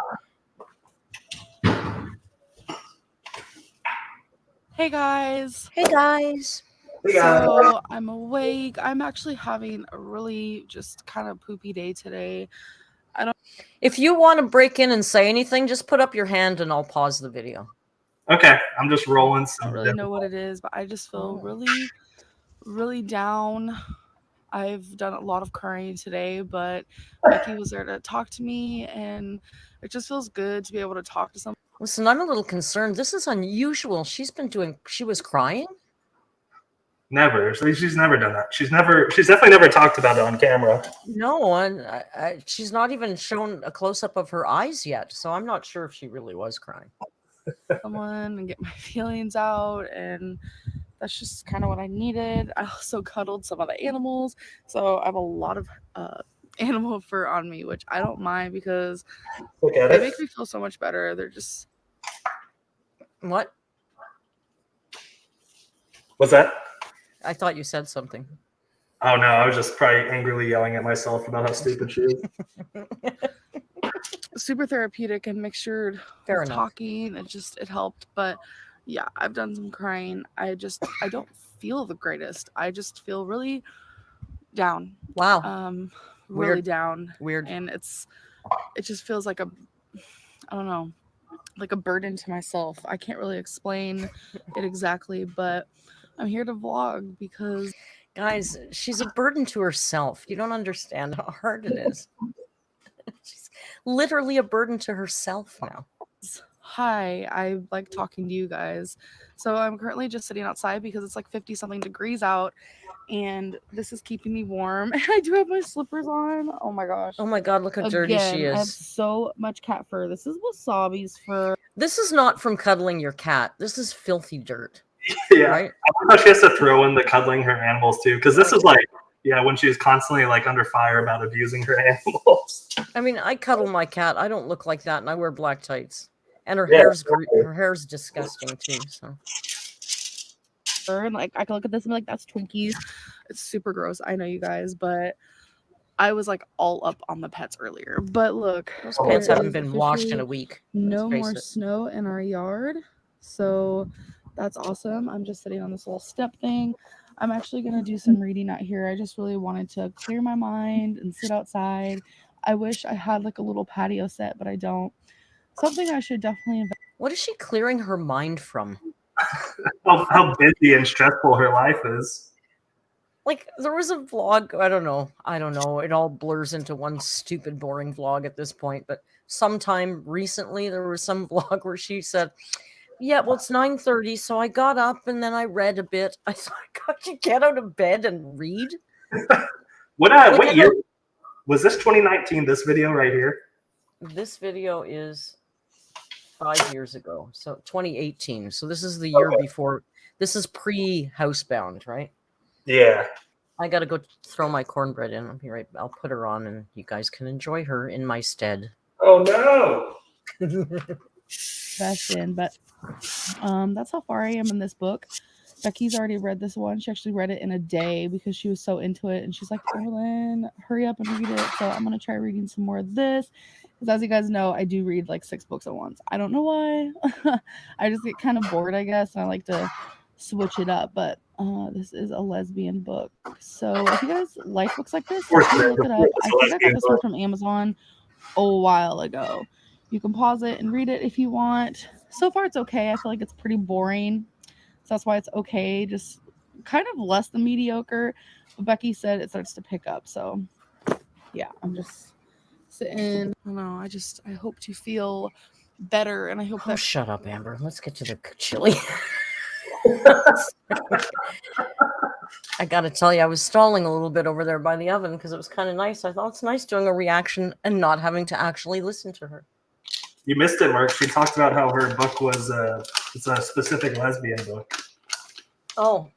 Hey guys. Hey guys. So I'm awake. I'm actually having a really just kind of poopy day today. If you want to break in and say anything, just put up your hand and I'll pause the video. Okay, I'm just rolling I some. don't really know what it is, but I just feel really, really down. I've done a lot of crying today, but Becky was there to talk to me, and it just feels good to be able to talk to someone. Listen, I'm a little concerned. This is unusual. She was crying? Never. She's never done that. She's definitely never talked about it on camera. No, and she's not even shown a close-up of her eyes yet, so I'm not sure if she really was crying. Someone and get my feelings out, and that's just kind of what I needed. I also cuddled some of the animals, so I have a lot of animal fur on me, which I don't mind because they make me feel so much better. They're just... What? What's that? I thought you said something. Oh no, I was just probably angrily yelling at myself about how stupid she is. Super therapeutic and mixtured Fair with enough. talking. It helped. But yeah, I've done some crying. I don't feel the greatest. I just feel really down. Wow. Really Weird. down. Weird. And it just feels like I don't know, like a burden to myself. I can't really explain it exactly, but I'm here to vlog because... Guys, she's a burden to herself. You don't understand how hard it is. She's literally a burden to herself now. Hi, I like talking to you guys. So I'm currently just sitting outside because it's like 50-something degrees out, and this is keeping me warm. And I do have my slippers on. Oh my gosh. Oh my god, look how dirty she I have is. so much cat fur. This is Wasabi's fur. This is not from cuddling your cat. This is filthy dirt. Yeah. Right? I don't know if she has to throw in the cuddling her animals too, because this is like, yeah, when she's constantly like under fire about abusing her animals. I mean, I cuddle my cat. I don't look like that, and I wear black tights. And her hair's disgusting too. So. And like I can look at this and be like, that's Twinkies. It's super gross. I know, you guys, but I was like all up on the pets earlier. But look, those pets haven't been washed in a week. No more snow in our yard, so that's awesome. I'm just sitting on this little step thing. I'm actually going to do some reading out here. I just really wanted to clear my mind and sit outside. I wish I had like a little patio set, but I don't. Something I should definitely invest. What is she clearing her mind from? How busy and stressful her life is. Like, there was a vlog, I don't know. It all blurs into one stupid, boring vlog at this point. But sometime recently, there was some vlog where she said, yeah, well, it's 9:30, so I got up and then I read a bit. I thought, God, you get out of bed and read? What year? Was this 2019, this video right here? This video is 5 years ago, so 2018. So this is the year before. This is pre-Housebound, right? Yeah. I got to go throw my cornbread in. I'll be right. I'll put her on, and you guys can enjoy her in my stead. Oh, no. But that's how far I am in this book. Becky's already read this one. She actually read it in a day because she was so into it, and she's like, Amberlynn, hurry up and read it. So I'm gonna try reading some more of this, because as you guys know, I do read like 6 books at once. I don't know why. I just get kind of bored, I guess, and I like to switch it up. But this is a lesbian book, so if you guys like books like this, look it up. I think I got this one from Amazon a while ago. You can pause it and read it if you want. So far, it's okay. I feel like it's pretty boring. So that's why it's okay. Just kind of less than mediocre. But Becky said it starts to pick up. So, yeah, I'm just sitting. I don't know. I hope to feel better. And I hope that... shut up, Amber. Let's get to the chili. I got to tell you, I was stalling a little bit over there by the oven because it was kind of nice. I thought it's nice doing a reaction and not having to actually listen to her. You missed it, Mark. She talked about how her book was it's a specific lesbian book. Oh,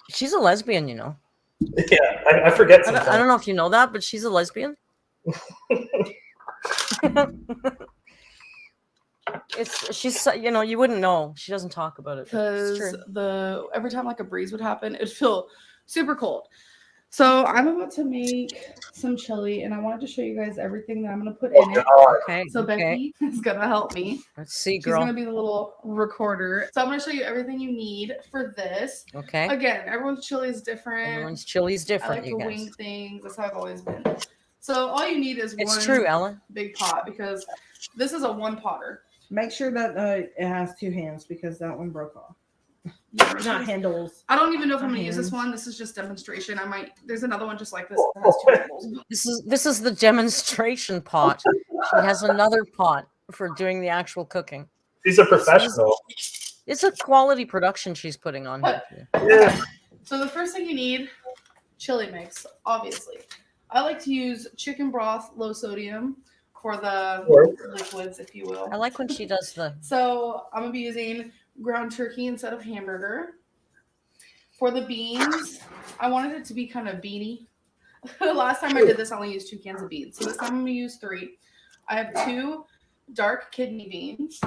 she's a lesbian, you know. Yeah, I forget sometimes. I don't know if you know that, but she's a lesbian. She's you wouldn't know. She doesn't talk about it. Because every time like a breeze would happen, it'd feel super cold. So I'm about to make some chili, and I wanted to show you guys everything that I'm gonna put in it. Okay. So Becky is gonna help me. Let's see, She's girl. gonna be the little recorder. So I'm gonna show you everything you need for this. Okay. Again, everyone's chili is different. Everyone's chili's different. I like to you guys. wing things. That's how I've always been. So all you need is It's one true, Ella. big pot, because this is a one potter. Make sure that it has 2 hands because that one broke off. Not handles. I don't even know if I'm gonna use this one. This is just demonstration. There's another one just like this that has 2 handles. This is the demonstration pot. She has another pot for doing the actual cooking. She's a professional. It's a quality production she's putting on here. Yeah. So the first thing you need, chili mix, obviously. I like to use chicken broth, low sodium, for the liquids, if you will. I like when she does the. So I'm gonna be using ground turkey instead of hamburger. For the beans, I wanted it to be kind of beany. Last time I did this, I only used 2 cans of beans. So this time I'm gonna use 3. I have 2 dark kidney beans.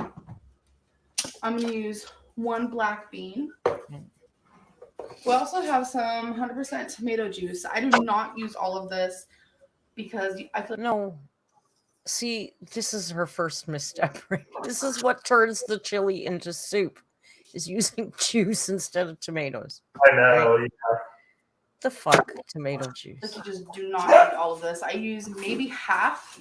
I'm gonna use 1 black bean. We also have some 100% tomato juice. I do not use all of this because I feel No. See, this is her first misstep. Right? This is what turns the chili into soup, is using juice instead of tomatoes. I know. Right? The fuck, tomato juice. like you just do not need all of this. I use maybe half,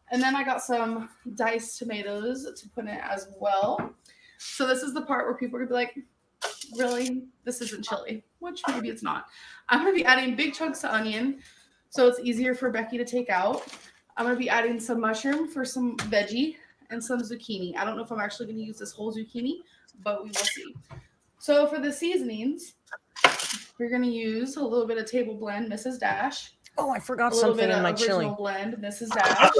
and then I got some diced tomatoes to put in as well. So this is the part where people are gonna be like, really? This isn't chili, which maybe it's not. I'm gonna be adding big chunks of onion, so it's easier for Becky to take out. I'm going to be adding some mushroom for some veggie and some zucchini. I don't know if I'm actually going to use this whole zucchini, but we will see. So for the seasonings, we're going to use a little bit of table blend, Mrs. Dash. Oh, I forgot something in my chili. A little bit of original blend, Mrs. Dash.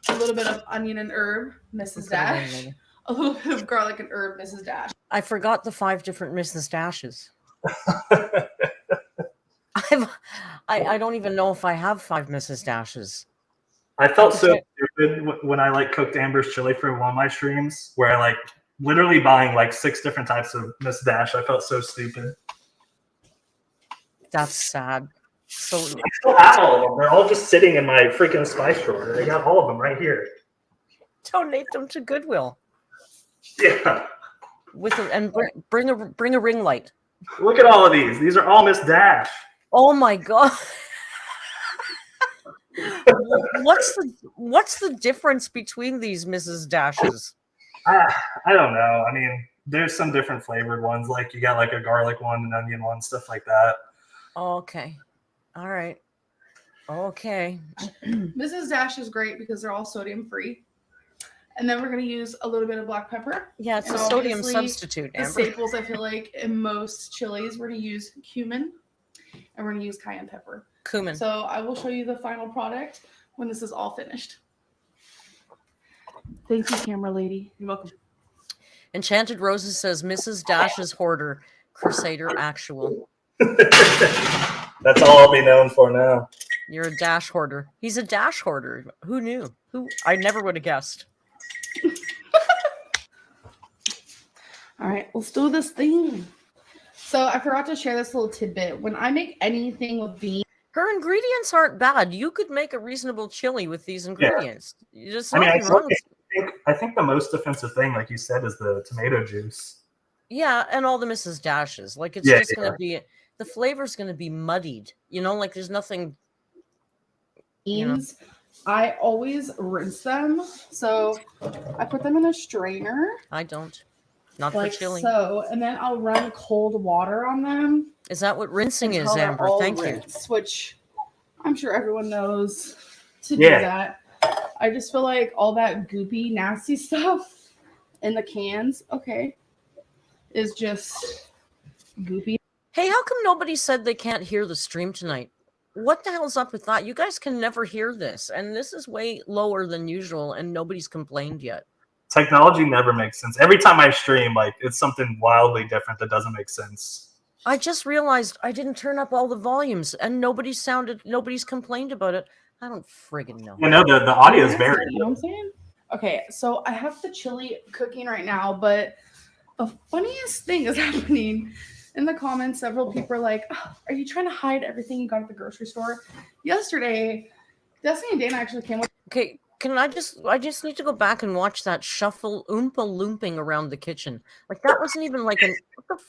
A little bit of onion and herb, Mrs. Dash. A little bit of garlic and herb, Mrs. Dash. I forgot the 5 different Mrs. Dashes. I don't even know if I have 5 Mrs. Dashes. I felt so stupid when I cooked Amber's chili for one of my streams, where I literally buying 6 different types of Miss Dash. I felt so stupid. That's sad. So I still have all of them. They're all just sitting in my freaking spice drawer. I got all of them right here. donate them to Goodwill. Yeah. Bring a ring light. Look at all of these. These are all Miss Dash. Oh my god. What's the difference between these Mrs. Dashes? I don't know. I mean, there's some different flavored ones. You got a garlic one, an onion one, stuff like that. Okay. All right. Okay. Mrs. Dash is great because they're all sodium free. And then we're going to use a little bit of black pepper. Yeah, it's a sodium substitute, The Amber. staples, I feel like, in most chilies, we're going to use cumin and we're going to use cayenne pepper. Cumin. So I will show you the final product when this is all finished. Thank you, camera lady. You're welcome. Enchanted Roses says Mrs. Dash's hoarder, Crusader actual. That's all I'll be known for now. You're a Dash hoarder. He's a Dash hoarder. Who knew? I never would have guessed. All right, let's do this thing. So I forgot to share this little tidbit. When I make anything with beans, her ingredients aren't bad. You could make a reasonable chili with these ingredients. Yeah. I think the most offensive thing, like you said, is the tomato juice. Yeah, and all the Mrs. Dashes. It's just going to be, the flavor's going to be muddied. There's nothing. Beans, I always rinse them. So I put them in a strainer. I don't. Not for chili. So, and then I'll run cold water on them. Is that what rinsing is, Amber? Thank you. Which I'm sure everyone knows to do that. I just feel like all that goopy, nasty stuff in the cans, is just goopy. Hey, how come nobody said they can't hear the stream tonight? What the hell's up with that? You guys can never hear this, and this is way lower than usual, and nobody's complained yet. Technology never makes sense. Every time I stream, it's something wildly different that doesn't make sense. I just realized I didn't turn up all the volumes, and nobody's complained about it. I don't friggin' know. You know, the audio is very. You know what I'm saying? Okay, so I have the chili cooking right now, but the funniest thing is happening in the comments. Several people are like, "Oh, are you trying to hide everything you got at the grocery store?" Yesterday, Destiny and Dana actually came with. Okay, I just need to go back and watch that shuffle oompa looping around the kitchen. Like that wasn't even like an what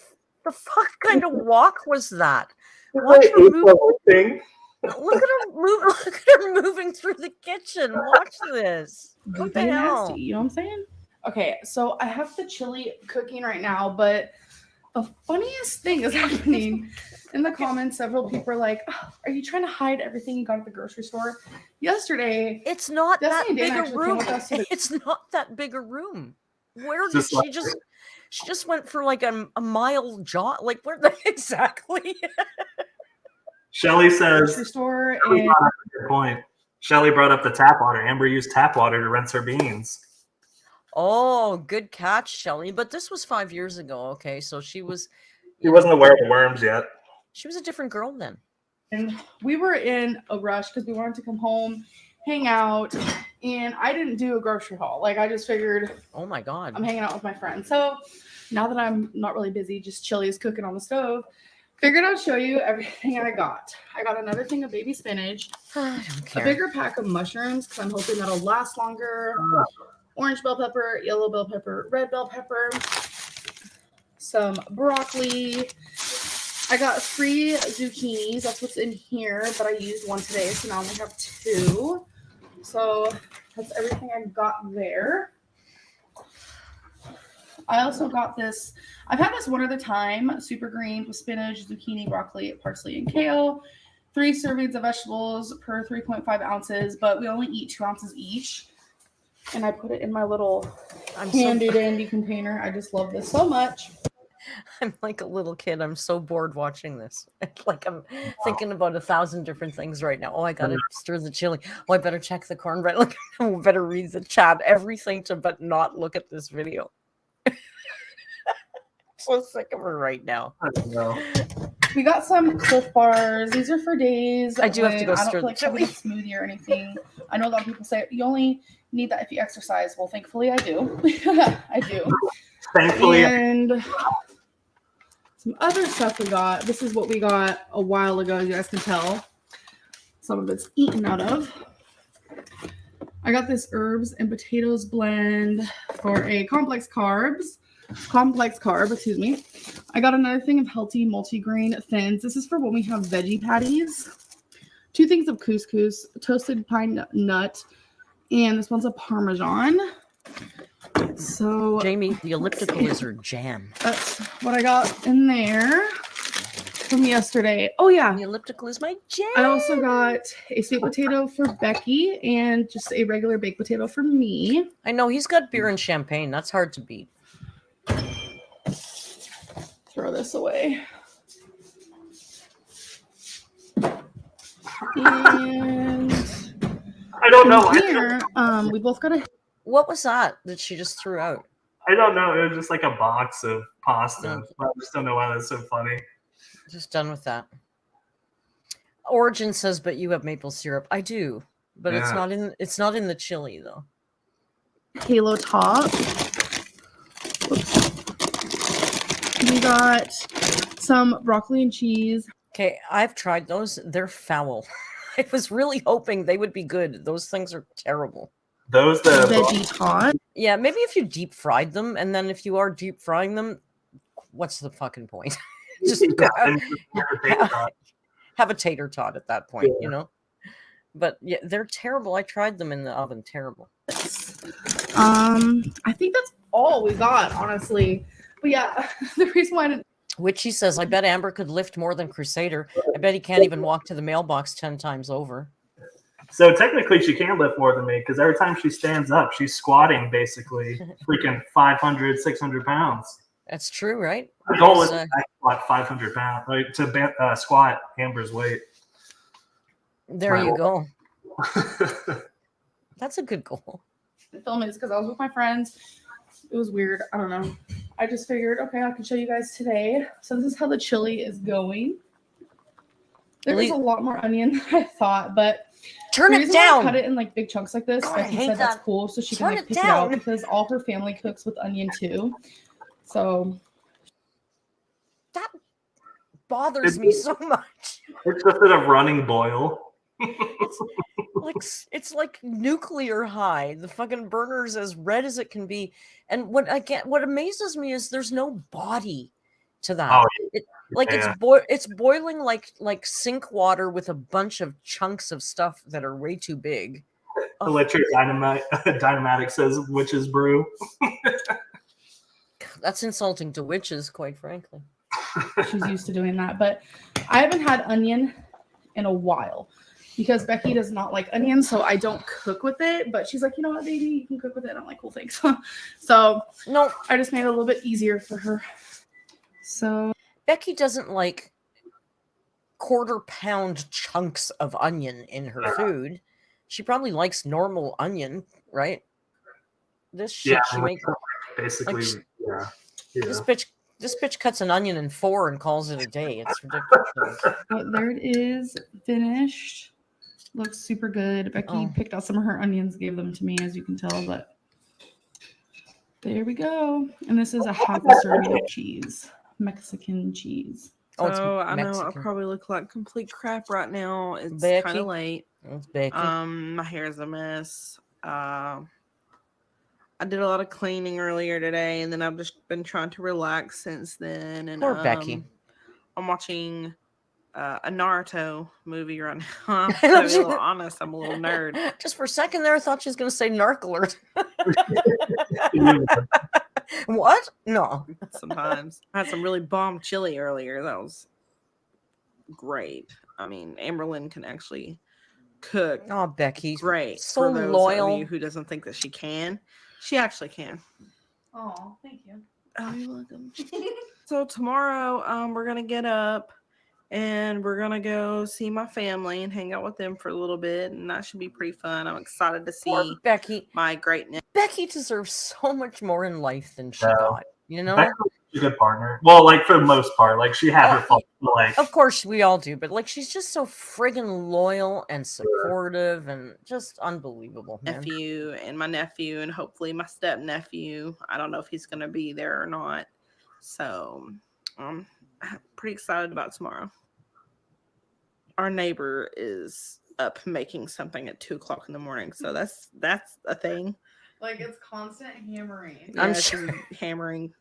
the fuck kind of walk was that? Watch her move. Look at her move. Look at her moving through the kitchen. Watch this. What the hell? Nasty, you know what I'm saying? Okay, so I have the chili cooking right now, but the funniest thing is happening in the comments. Several people are like, "Oh, are you trying to hide everything you got at the grocery store?" Yesterday, it's not Destiny that big and Dana a room. the- It's not that big a room. Where did she just? She just went for like a mile jaunt. Like where exactly? Shelly says. Grocery store and good point. Shelly brought up the tap water. Amber used tap water to rinse her beans. Oh, good catch, Shelly. But this was 5 years ago. Okay, so she wasn't aware of the worms yet. She was a different girl then. And we were in a rush because we wanted to come home, hang out, and I didn't do a grocery haul. Like I just figured, oh my god, I'm hanging out with my friends. So now that I'm not really busy, just chili is cooking on the stove. Figured I'd show you everything I got. I got another thing of baby spinach, I don't care. A bigger pack of mushrooms because I'm hoping that'll last longer. Orange bell pepper, yellow bell pepper, red bell pepper, some broccoli. I got 3 zucchinis. That's what's in here, but I used one today, so now I only have 2. So that's everything I got there. I also got this. I've had this one at a time. Super green with spinach, zucchini, broccoli, parsley, and kale. 3 servings of vegetables per 3.5 ounces, but we only eat 2 ounces each. And I put it in my little handy-dandy container. I just love this so much. I'm like a little kid. I'm so bored watching this. Like I'm thinking about 1,000 different things right now. Oh, I gotta stir the chili. Oh, I better check the cornbread. Like, I better read the chat. Everything to but not look at this video. So sick of her right now. I don't know. We got some Cliff Bars. These are for days. I do have to go stir the chili. A smoothie or anything. I know a lot of people say you only need that if you exercise. Well, thankfully I do. I do. Thankfully. And some other stuff we got. This is what we got a while ago, as you guys can tell. Some of it's eaten out of. I got this herbs and potatoes blend for a complex carb, excuse me. I got another thing of healthy multigrain thins. This is for when we have veggie patties. 2 things of couscous, toasted pine nut, and this one's a Parmesan. So Jamie, the elliptical lizard jam. That's what I got in there from yesterday. Oh yeah, The elliptical is my jam. I also got a sweet potato for Becky and just a regular baked potato for me. I know he's got beer and champagne. That's hard to beat. Throw this away. And I don't know. here, we both got a. What was that she just threw out? I don't know. It was just like a box of pasta. I just don't know why that's so funny. Just done with that. Origin says, but you have maple syrup. I do, but it's not in the chili though. Halo top. Oops. We got some broccoli and cheese. Okay, I've tried those. They're foul. I was really hoping they would be good. Those things are terrible. Those veggie tot. Yeah, maybe if you deep fried them, and then if you are deep frying them, what's the fucking point? Just have a tater tot at that point, you know. But yeah, they're terrible. I tried them in the oven. Terrible. I think that's all we got, honestly. But yeah, the reason why I didn't. Witchy says, I bet Amber could lift more than Crusader. I bet he can't even walk to the mailbox 10 times over. So technically she can lift more than me because every time she stands up, she's squatting basically freaking 500, 600 pounds. That's true, right? The goal is to squat 500 pounds, right? To squat Amber's weight. There you go. That's a good goal. The film is because I was with my friends. It was weird. I don't know. I just figured, okay, I can show you guys today. So this is how the chili is going. There is a lot more onion than I thought, but Turn The it reason why I down. cut it in like big chunks like this, God, I Becky hate said that's that. cool, so she Turn can like it pick it out down. because all her family cooks with onion too. So That bothers me so much. It's just at a running boil. It's like nuclear high. The fucking burner's as red as it can be. And what amazes me is there's no body to that. Oh, It's yeah. it's boiling like sink water with a bunch of chunks of stuff that are way too big. Electric Dynamatic says witch's brew. That's insulting to witches, quite frankly. she's used to doing that. But I haven't had onion in a while because Becky does not like onion, so I don't cook with it. But she's like, you know what, baby, you can cook with it. And I'm like, cool, thanks. So No, I just made it a little bit easier for her. So Becky doesn't like quarter-pound chunks of onion in her food. She probably likes normal onion, right? This shit she makes basically, like, yeah. This bitch cuts an onion in 4 and calls it a day. It's ridiculous. but there it is, finished. Looks super good. Becky picked out some of her onions, gave them to me, as you can tell. But there we go. And this is a half a serving of cheese, Mexican cheese. So I know I probably look like complete crap right now. It's kind of late. It's Becky. My hair is a mess. I did a lot of cleaning earlier today, and then I've just been trying to relax since then. And Poor Becky. I'm watching a Naruto movie right now. To be a little honest, I'm a little nerd. Just for a second there, I thought she was going to say narc alert. What? No. Sometimes I had some really bomb chili earlier. That was great. I mean, Amberlynn can actually cook. Oh, Becky, great. So for those loyal. of you who doesn't think that she can, she actually can. Oh, thank you. Oh, you're welcome. So tomorrow, we're gonna get up and we're gonna go see my family and hang out with them for a little bit, and that should be pretty fun. I'm excited to see Becky. my greatness. Becky deserves so much more in life than she got. You know, Becky's a good partner. Well, like for the most part, like she had her fault. Like, of course we all do, but like she's just so friggin' loyal and supportive and just unbelievable. Man. Nephew and my nephew, and hopefully my step nephew. I don't know if he's gonna be there or not. So I'm pretty excited about tomorrow. Our neighbor is up making something at 2:00 in the morning, so that's a thing. Like it's constant hammering. Yeah, I'm sure hammering.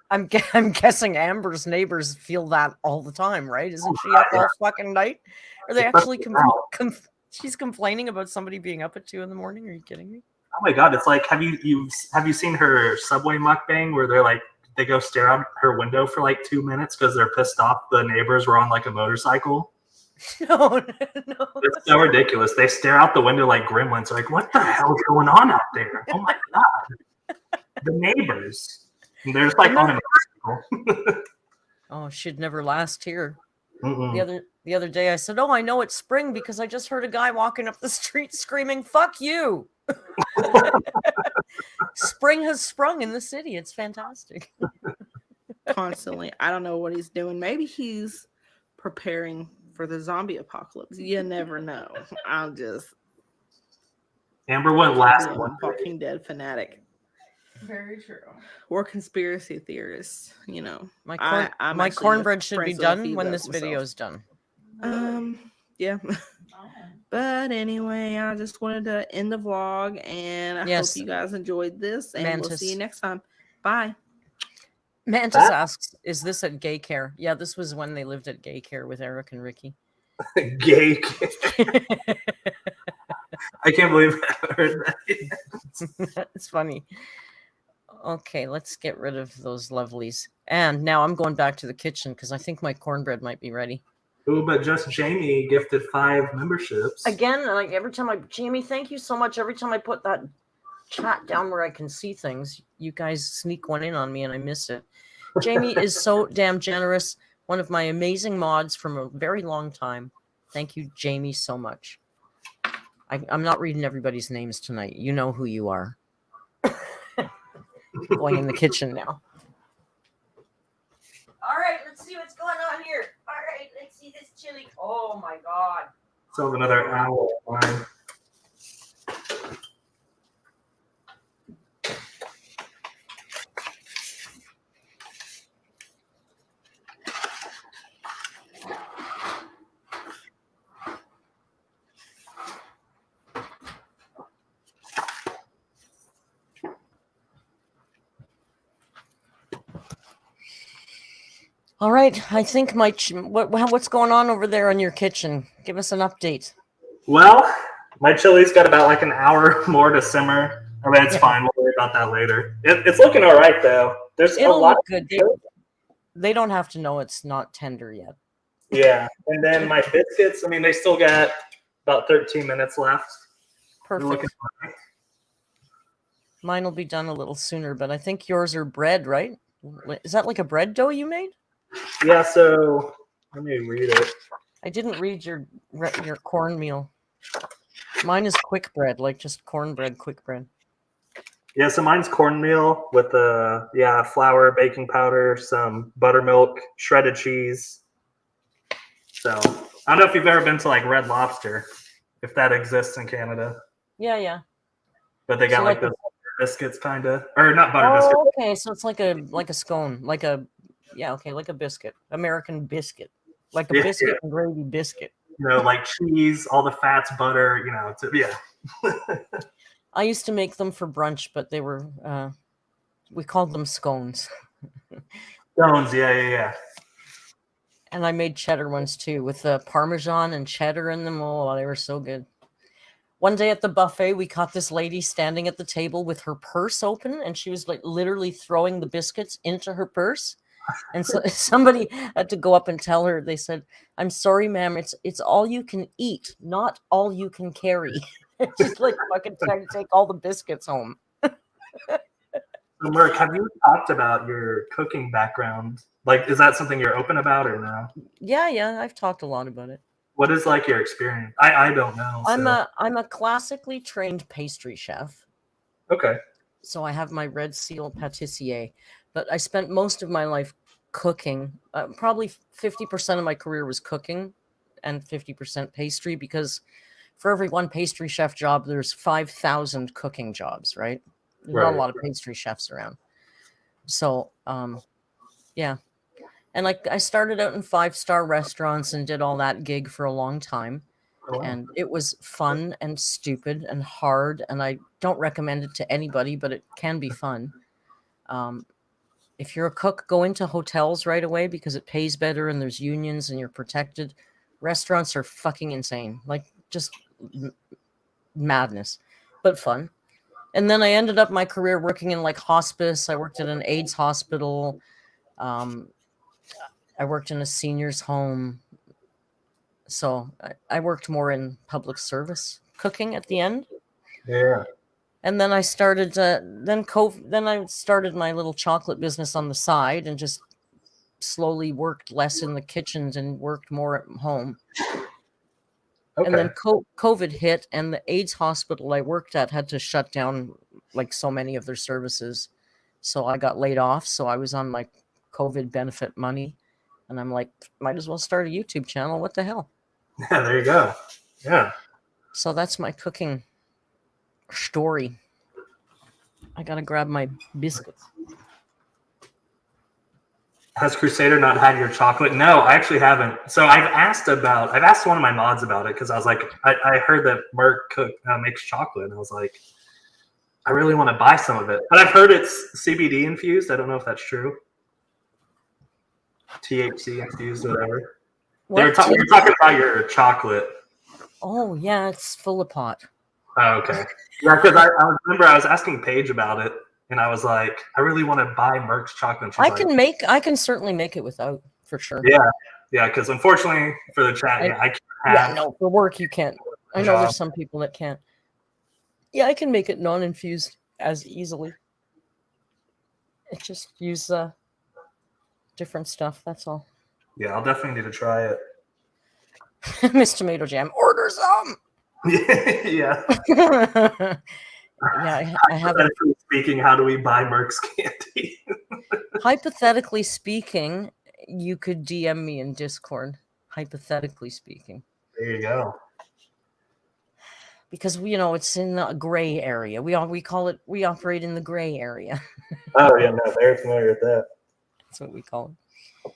I'm guessing Amber's neighbors feel that all the time, right? Isn't she up all fucking night? Are they actually she's complaining about somebody being up at 2 in the morning? Are you kidding me? Oh my god, it's like have you seen her subway mukbang where they're like they go stare out her window for like 2 minutes because they're pissed off the neighbors were on like a motorcycle? No. It's so ridiculous. They stare out the window like gremlins. They're like, what the hell's going on out there? Oh my god. The neighbors. And they're just like on a motorcycle. Oh, she'd never last here. Mm-mm. The other day I said, "Oh, I know it's spring because I just heard a guy walking up the street screaming, 'Fuck you.'" Spring has sprung in the city. It's fantastic. Constantly. I don't know what he's doing. Maybe he's preparing for the zombie apocalypse. You never know. Amber went last one. Walking Dead fanatic. Very true. Or conspiracy theorists, you know. My cornbread should be done when this video is done. Yeah. But anyway, I just wanted to end the vlog, and I hope you guys enjoyed this, and we'll see you next time. Bye. Mantis asks, "Is this at Gay Care?" Yeah, this was when they lived at Gay Care with Eric and Ricky. Gay Care. I can't believe I heard that. It's funny. Okay, let's get rid of those lovelies. And now I'm going back to the kitchen because I think my cornbread might be ready. Ooh, but just Jamie gifted 5 memberships. Again, like every time Jamie, thank you so much. Every time I put that chat down where I can see things, you guys sneak one in on me and I miss it. Jamie is so damn generous. One of my amazing mods from a very long time. Thank you, Jamie, so much. I'm not reading everybody's names tonight. You know who you are. Going in the kitchen now. All right, let's see what's going on here. All right, let's see this chili. Oh my god. Still have another hour of wine. All right, I think what's going on over there in your kitchen? Give us an update. Well, my chili's got about like an hour more to simmer. I mean, it's fine. We'll worry about that later. It's looking all right, though. There's It'll a lot look good. They don't have to know it's not tender yet. Yeah, and then my biscuits, I mean, they still got about 13 minutes left. Perfect. Mine will be done a little sooner, but I think yours are bread, right? Is that like a bread dough you made? Yeah, so let me read it. I didn't read your cornmeal. Mine is quick bread, like just cornbread, quick bread. Yeah, so mine's cornmeal with flour, baking powder, some buttermilk, shredded cheese. So I don't know if you've ever been to like Red Lobster, if that exists in Canada. Yeah. But they got like those biscuits, kind of, or not butter biscuits. Oh, okay. So it's like a scone, like a biscuit, American biscuit, like a biscuit and gravy biscuit. You know, like cheese, all the fats, butter. You know, I used to make them for brunch, but they were we called them scones. Scones, yeah. And I made cheddar ones too, with the Parmesan and cheddar in them. Oh, they were so good. One day at the buffet, we caught this lady standing at the table with her purse open, and she was like literally throwing the biscuits into her purse. And so somebody had to go up and tell her. They said, "I'm sorry, ma'am. It's all you can eat, not all you can carry." She's like fucking trying to take all the biscuits home. So, Merc, have you talked about your cooking background? Like, is that something you're open about or no? Yeah. I've talked a lot about it. What is like your experience? I don't know. So. I'm a classically trained pastry chef. Okay. So I have my Red Seal pâtissier, but I spent most of my life cooking. Probably 50% of my career was cooking and 50% pastry, because for every one pastry chef job, there's 5,000 cooking jobs, right? There's not a lot of pastry chefs around. So, yeah. And I started out in 5-star restaurants and did all that gig for a long time. Oh, wow. And it was fun and stupid and hard. And I don't recommend it to anybody, but it can be fun. If you're a cook, go into hotels right away because it pays better and there's unions and you're protected. Restaurants are fucking insane. Like, just madness, but fun. And then I ended up my career working in like hospice. I worked at an AIDS hospital. I worked in a senior's home. So I worked more in public service cooking at the end. Yeah. And then I started, then I started my little chocolate business on the side and just slowly worked less in the kitchens and worked more at home. Okay. And then COVID hit, and the AIDS hospital I worked at had to shut down like so many of their services. So I got laid off. So I was on like COVID benefit money. And I'm like, might as well start a YouTube channel. What the hell? Yeah, there you go. Yeah. So that's my cooking story. I got to grab my biscuits. Has Crusader not had your chocolate? No, I actually haven't. So I've asked one of my mods about it because I was like, I heard that Merc makes chocolate. And I was like, I really want to buy some of it. But I've heard it's CBD infused. I don't know if that's true. THC infused, whatever. We were talking about your chocolate. Oh, yeah, it's full of pot. Oh, okay. Yeah, because I remember I was asking Paige about it. And I was like, I really want to buy Merc's chocolate. I can certainly make it without, for sure. Yeah, because unfortunately for the chat, I can't have. Yeah, no, for work you can't. I know there's some people that can't. Yeah, I can make it non-infused as easily. It just use different stuff. That's all. Yeah, I'll definitely need to try it. Miss Tomato Jam, order some. Yeah. Yeah, I have. Hypothetically speaking, how do we buy Merc's candy? Hypothetically speaking, you could DM me in Discord. Hypothetically speaking. There you go. because it's in the gray area. We operate in the gray area. Oh yeah, no, very familiar with that. That's what we call it.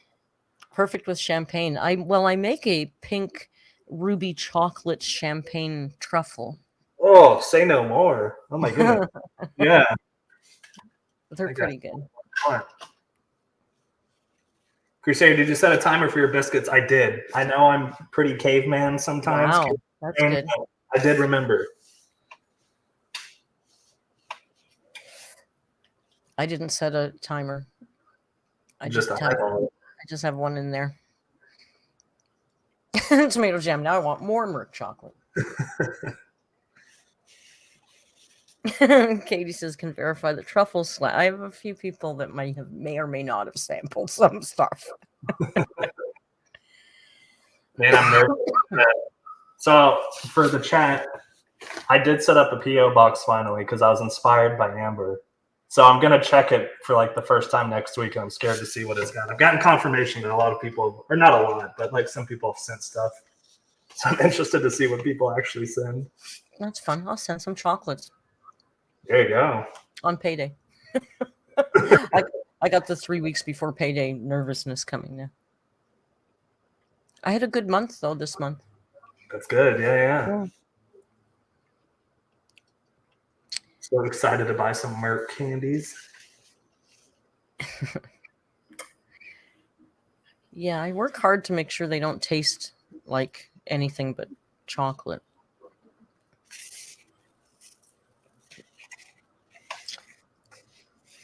Perfect with champagne. I make a pink ruby chocolate champagne truffle. Oh, say no more. Oh my goodness. Yeah. They're pretty good. Fun. Crusader, did you set a timer for your biscuits? I did. I know I'm pretty caveman sometimes. Wow, that's good. I did remember. I didn't set a timer. I Just have one in there. Tomato jam. Now I want more milk chocolate. Katie says, can verify the truffle slap. I have a few people that may or may not have sampled some stuff. Man, I'm nervous. So for the chat, I did set up a PO box finally because I was inspired by Amber. So I'm gonna check it for like the first time next week, and I'm scared to see what it's got. I've gotten confirmation that a lot of people, or not a lot, but like some people have sent stuff. So I'm interested to see what people actually send. That's fun. I'll send some chocolates. There you go. On payday. I got the 3 weeks before payday nervousness coming now. I had a good month though this month. That's good. Yeah. So excited to buy some Merc candies. Yeah, I work hard to make sure they don't taste like anything but chocolate.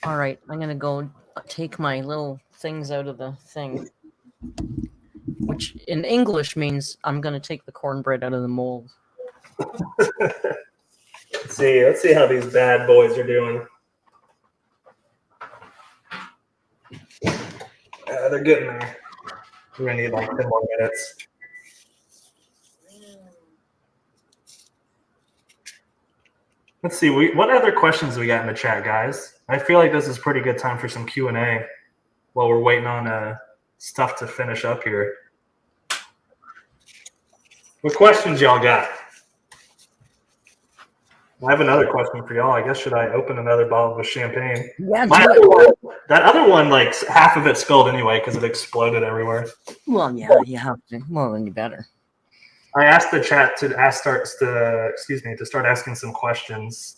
All right, I'm going to go take my little things out of the thing, which in English means I'm going to take the cornbread out of the mold. Let's see how these bad boys are doing. They're getting there. We're going to need like 10 more minutes. Let's see. What other questions we got in the chat, guys? I feel like this is a pretty good time for some Q&A while we're waiting on stuff to finish up here. What questions y'all got? I have another question for y'all. I guess should I open another bottle of champagne? Yeah, that other one, like half of it spilled anyway because it exploded everywhere. Well, yeah, you have to. Well, then you better. I asked the chat to start asking some questions.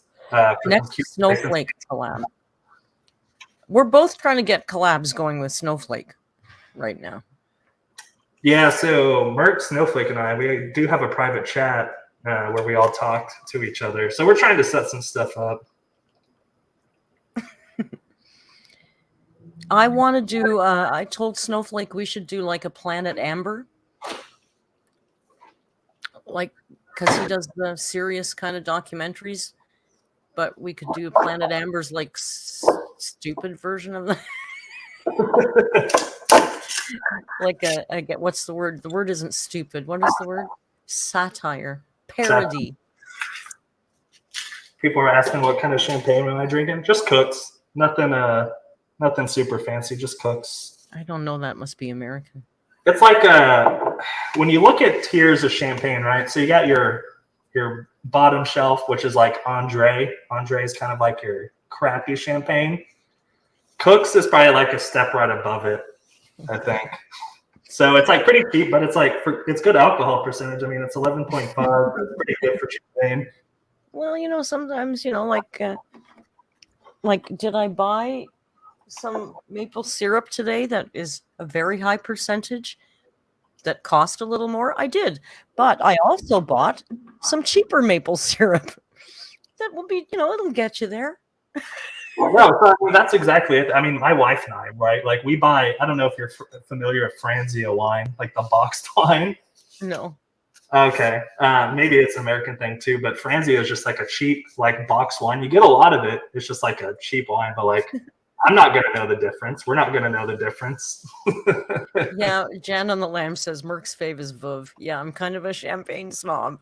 Next Snowflake collab. We're both trying to get collabs going with Snowflake right now. Yeah, so Merc, Snowflake, and I, we do have a private chat where we all talk to each other. So we're trying to set some stuff up. I want to do, I told Snowflake we should do like a Planet Amber. Like, because he does the serious kind of documentaries. But we could do a Planet Amber's like stupid version of that. Like I get what's the word? The word isn't stupid. What is the word? Satire, parody. People are asking what kind of champagne am I drinking? Just Cooks. Nothing super fancy. Just Cooks. I don't know. That must be American. It's like when you look at tiers of champagne, right? So you got your bottom shelf, which is like Andre. Andre is kind of like your crappy champagne. Cooks is probably like a step right above it, I think. So it's like pretty cheap, but it's like it's good alcohol percentage. I mean, it's 11.5. It's pretty good for champagne. Well, sometimes like did I buy some maple syrup today that is a very high percentage that cost a little more? I did, but I also bought some cheaper maple syrup that will be, it'll get you there. No, that's exactly it. I mean, my wife and I, right? Like we buy, I don't know if you're familiar with Franzia wine, like the boxed wine. No. Okay. Maybe it's an American thing too, but Franzia is just like a cheap, like boxed wine. You get a lot of it. It's just like a cheap wine, but like, I'm not going to know the difference. We're not going to know the difference. Yeah, Jan on the Lamb says Merc's fave is Veuve. Yeah, I'm kind of a champagne snob.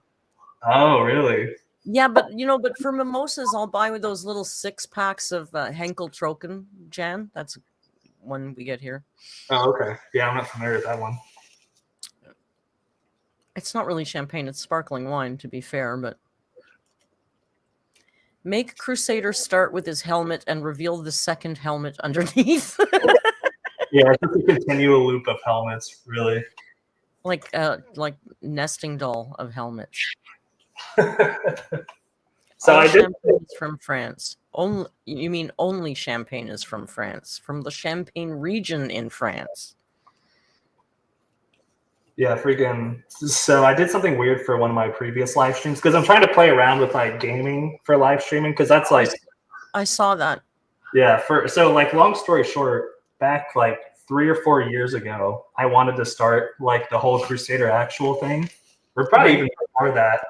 Oh, really? Yeah, but but for mimosas, I'll buy with those little 6-packs of Henkel Trocken, Jan. That's one we get here. Oh, okay. Yeah, I'm not familiar with that one. It's not really champagne; it's sparkling wine, to be fair. But Make Crusader start with his helmet and reveal the second helmet underneath. Yeah, it's just a continual loop of helmets, really. like nesting doll of helmets. So All I did. champagne is from France. Only you mean only champagne is from France, from the Champagne region in France. Yeah, freaking. So I did something weird for one of my previous live streams because I'm trying to play around with like gaming for live streaming because that's like. I saw that. Yeah, so like long story short, back like 3 or 4 years ago, I wanted to start like the whole Crusader actual thing, or probably even before that.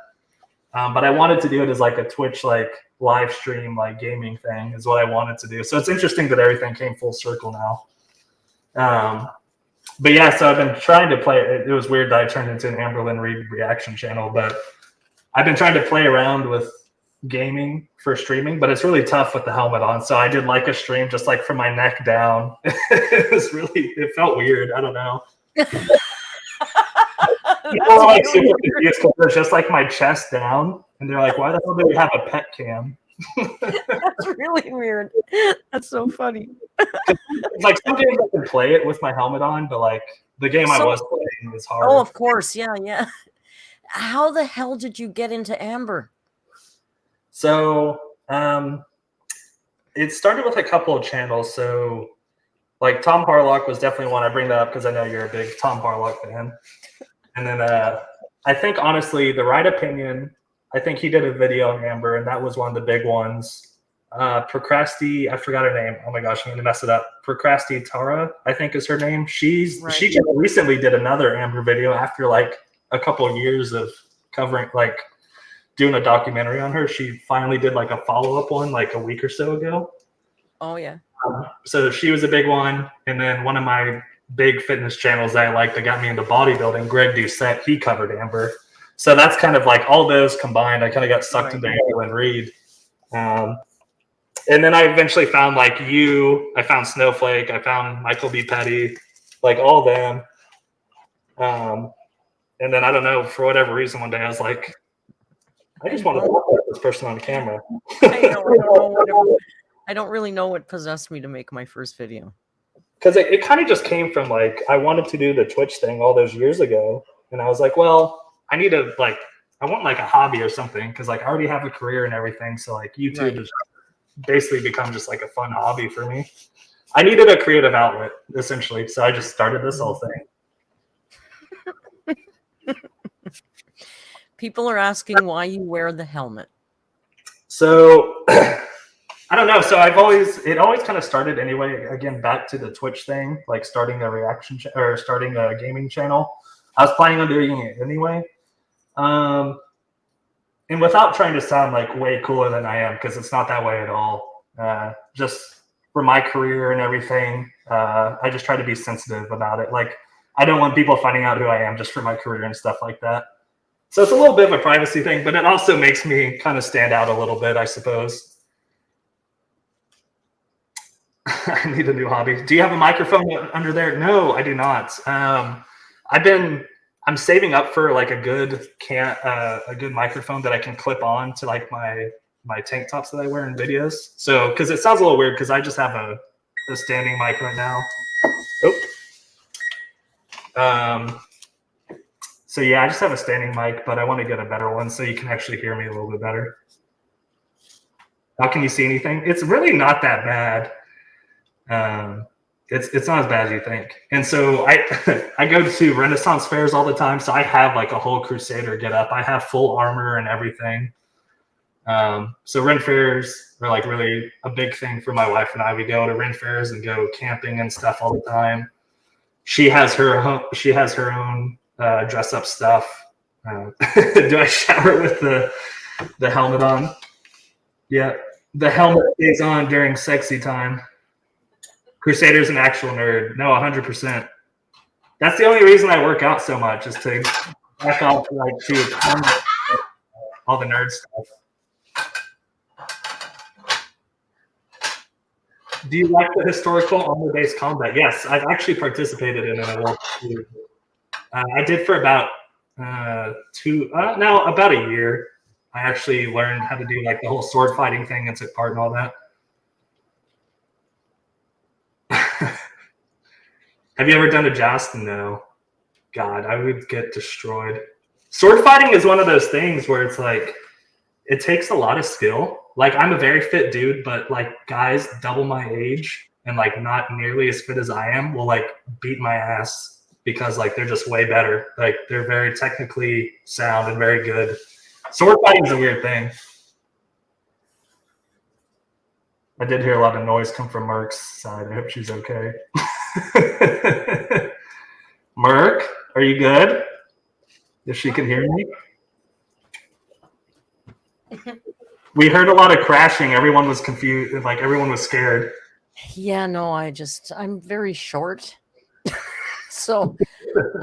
But I wanted to do it as like a Twitch like live stream like gaming thing is what I wanted to do. So it's interesting that everything came full circle now. But yeah, so I've been trying to play. It was weird that I turned into an Amberlynn reaction channel, but I've been trying to play around with gaming for streaming, but it's really tough with the helmet on. So I did like a stream just like from my neck down. It felt weird. I don't know. People were like super confused because it's just like my chest down, and they're like, "Why the hell do we have a pet cam?" That's really weird. That's so funny. Like some games I can play it with my helmet on, but like the game I was playing was hard. Oh, of course, yeah. How the hell did you get into Amber? So it started with a couple of channels. So like Tom Harlock was definitely one. I bring that up because I know you're a big Tom Harlock fan. And then I think honestly, The Right Opinion, I think he did a video on Amber, and that was one of the big ones. I forgot her name. Oh my gosh, I'm gonna mess it up. Tara, I think is her name. She just recently did another Amber video after like a couple of years of covering, like doing a documentary on her. She finally did like a follow-up one like a week or so ago. Oh yeah. So she was a big one, and then one of my big fitness channels that I like that got me into bodybuilding, Greg Doucette, he covered Amber. So that's kind of like all those combined. I kind of got sucked into Amberlynn Reed. And then I eventually found like you, I found Snowflake, I found Michael B. Petty, like all them. And then I don't know, for whatever reason, one day I was like, I just want to look at this person on camera. I don't really know what possessed me to make my first video. Because it kind of just came from like, I wanted to do the Twitch thing all those years ago. And I was like, well, I need to like, I want like a hobby or something. Because like I already have a career and everything. So like YouTube has basically become just like a fun hobby for me. I needed a creative outlet essentially. So I just started this whole thing. People are asking why you wear the helmet. So I don't know. So it always kind of started anyway, again, back to the Twitch thing, like starting a reaction or starting a gaming channel. I was planning on doing it anyway. And without trying to sound like way cooler than I am, because it's not that way at all. Just for my career and everything, I just try to be sensitive about it. Like, I don't want people finding out who I am just for my career and stuff like that. So it's a little bit of a privacy thing, but it also makes me kind of stand out a little bit, I suppose. I need a new hobby. Do you have a microphone under there? No, I do not. I'm saving up for like a good microphone that I can clip on to like my tank tops that I wear in videos. So, because it sounds a little weird because I just have a standing mic right now. So yeah, I just have a standing mic, but I want to get a better one so you can actually hear me a little bit better. How can you see anything? It's really not that bad. It's not as bad as you think. And so I go to Renaissance fairs all the time. So I have like a whole Crusader get up. I have full armor and everything. So Ren fairs are like really a big thing for my wife and I. We go to Ren fairs and go camping and stuff all the time. She has her own dress up stuff. Do I shower with the helmet on? Yeah, the helmet stays on during sexy time. Crusader's an actual nerd. No, 100%. That's the only reason I work out so much is to back off like to all the nerd stuff. Do you like the historical armor-based combat? Yes, I've actually participated in it a lot too. I did for about about a year. I actually learned how to do like the whole sword fighting thing and took part in all that. Have you ever done a joust? No. God, I would get destroyed. Sword fighting is one of those things where it's like, it takes a lot of skill. Like, I'm a very fit dude, but like guys double my age and like not nearly as fit as I am will like beat my ass because like they're just way better. Like, they're very technically sound and very good. Sword fighting is a weird thing. I did hear a lot of noise come from Merc's side. I hope she's okay. Merc, are you good? If she can hear me? We heard a lot of crashing. Everyone was confused. Like, everyone was scared. Yeah, no, I'm very short. So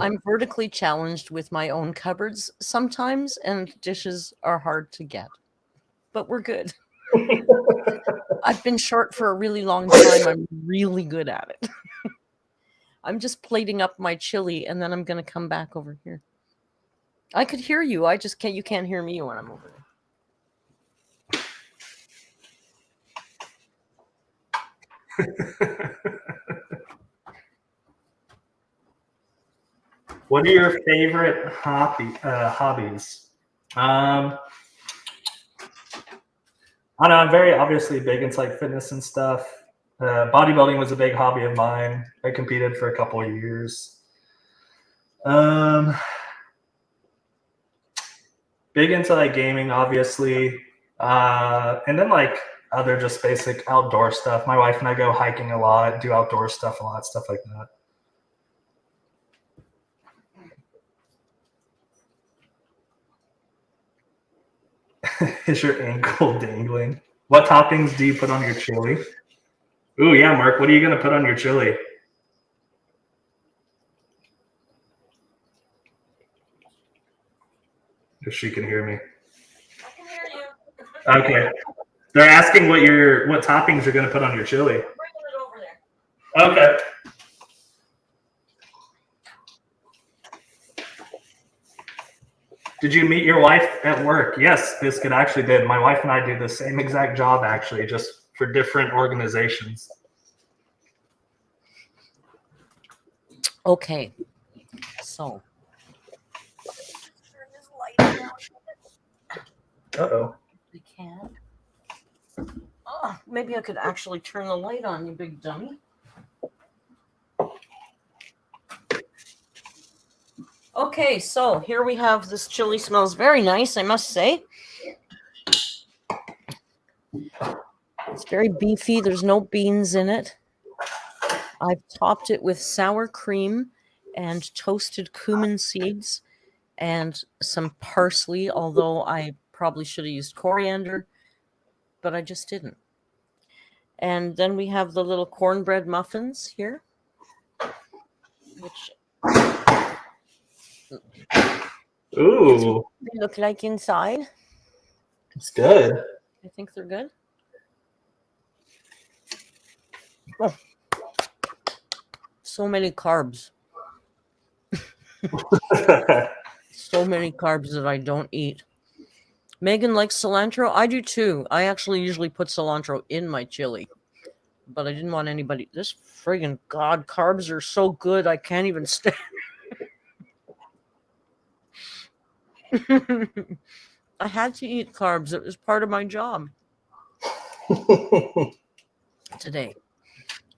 I'm vertically challenged with my own cupboards sometimes, and dishes are hard to get. But we're good. I've been short for a really long time. I'm really good at it. I'm just plating up my chili, and then I'm going to come back over here. I could hear you. I just can't. You can't hear me when I'm over there. What are your favorite hobbies? I don't know. I'm very obviously big into like fitness and stuff. Bodybuilding was a big hobby of mine. I competed for a couple of years. Big into like gaming, obviously, and then like other just basic outdoor stuff. My wife and I go hiking a lot, do outdoor stuff a lot, stuff like that. Is your ankle dangling? What toppings do you put on your chili? Ooh, yeah, Mark. What are you gonna put on your chili? If she can hear me. I can hear you. Okay. They're asking what toppings you're gonna put on your chili. Bring it over there. Okay. Did you meet your wife at work? Yes, Biscuit actually did. My wife and I do the same exact job, actually, just for different organizations. Okay. So. Turn this light down. Uh-oh. I can't. Oh, maybe I could actually turn the light on, you big dummy. Okay, so here we have this chili. Smells very nice, I must say. It's very beefy. There's no beans in it. I've topped it with sour cream and toasted cumin seeds and some parsley, although I probably should have used coriander, but I just didn't. And then we have the little cornbread muffins here, which Ooh, they look like inside. it's good. I think they're good. Oh, so many carbs. So many carbs that I don't eat. Megan likes cilantro. I do too. I actually usually put cilantro in my chili, but I didn't want anybody. This friggin' God, carbs are so good. I can't even stand. I had to eat carbs. It was part of my job today.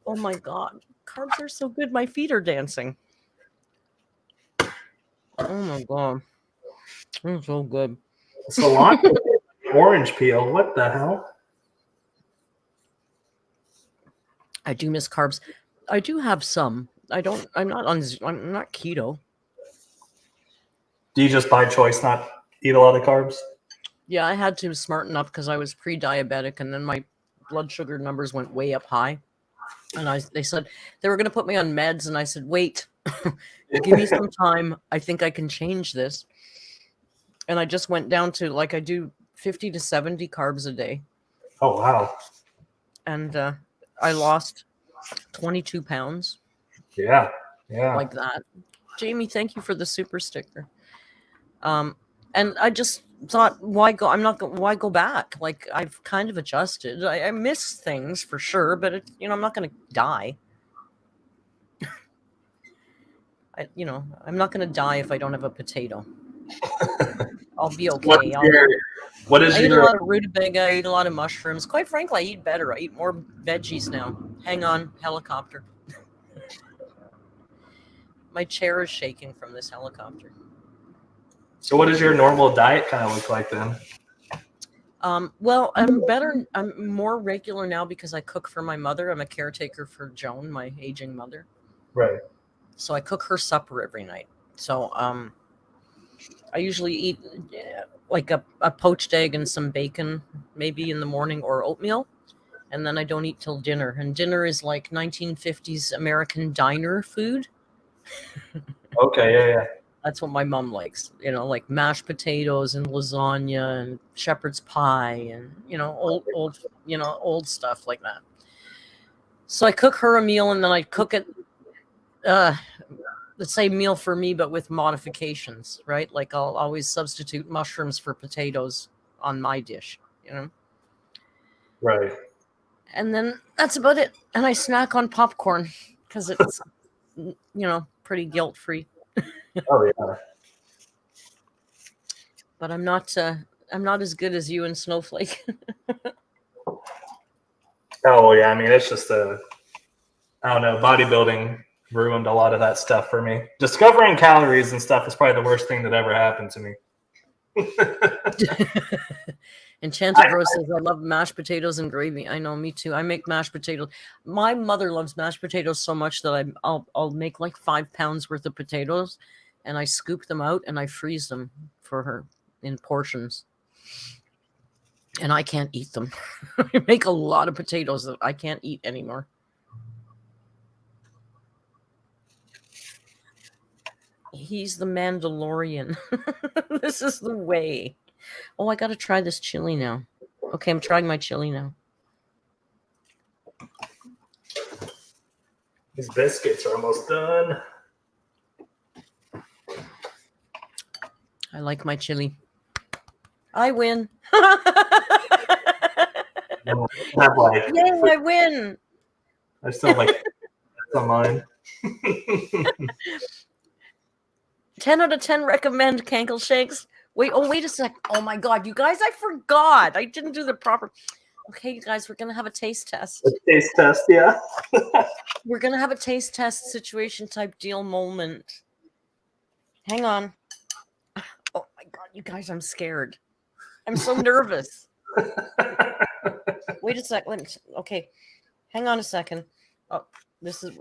Oh my God. Carbs are so good. My feet are dancing. Oh my God. They're so good. Cilantro, orange peel. What the hell? I do miss carbs. I do have some. I'm not keto. Do you just by choice not eat a lot of carbs? Yeah, I had to smarten up because I was pre-diabetic, and then my blood sugar numbers went way up high. And they said they were going to put me on meds, and I said, wait, give me some time. I think I can change this. And I just went down to, like, I do 50 to 70 carbs a day. Oh, wow. And I lost 22 pounds. Yeah. Yeah. Like that. Jamie, thank you for the super sticker. And I just thought, why go? Why go back? Like, I've kind of adjusted. I miss things for sure, but I'm not going to die. I'm not going to die if I don't have a potato. I'll be okay. What is I eat a your lot of rutabaga. I eat a lot of mushrooms. Quite frankly, I eat better. I eat more veggies now. Hang on, helicopter. My chair is shaking from this helicopter. So what does your normal diet kind of look like then? Well, I'm better. I'm more regular now because I cook for my mother. I'm a caretaker for Joan, my aging mother. Right. So I cook her supper every night. So I usually eat like a poached egg and some bacon, maybe in the morning, or oatmeal. And then I don't eat till dinner. And dinner is like 1950s American diner food. Okay, yeah. That's what my mom likes, like mashed potatoes and lasagna and shepherd's pie and, old stuff like that. So I cook her a meal and then I cook it, the same meal for me, but with modifications, right? Like I'll always substitute mushrooms for potatoes on my dish, Right. And then that's about it. And I snack on popcorn because it's, pretty guilt-free. Oh yeah. But I'm not as good as you and Snowflake. Oh yeah. I mean, it's just I don't know. Bodybuilding ruined a lot of that stuff for me. Discovering calories and stuff is probably the worst thing that ever happened to me. Enchanted Rose says, I love mashed potatoes and gravy. I know, me too. I make mashed potatoes. My mother loves mashed potatoes so much that I'll make like 5 pounds worth of potatoes, and I scoop them out and I freeze them for her in portions. And I can't eat them. I make a lot of potatoes that I can't eat anymore. He's the Mandalorian. This is the way. Oh, I got to try this chili now. Okay, I'm trying my chili now. These biscuits are almost done. I like my chili. I win. Have Yay, I win. I still like that's on mine. 10 out of 10 recommend Kankle Shakes. Wait a sec. Oh my God, you guys, I forgot. I didn't do the proper. Okay, you guys, we're going to have a taste test. A taste test, yeah. We're going to have a taste test situation type deal moment. Hang on. Oh my God, you guys, I'm scared. I'm so nervous. Wait a sec. Okay, hang on a second. Oh, this is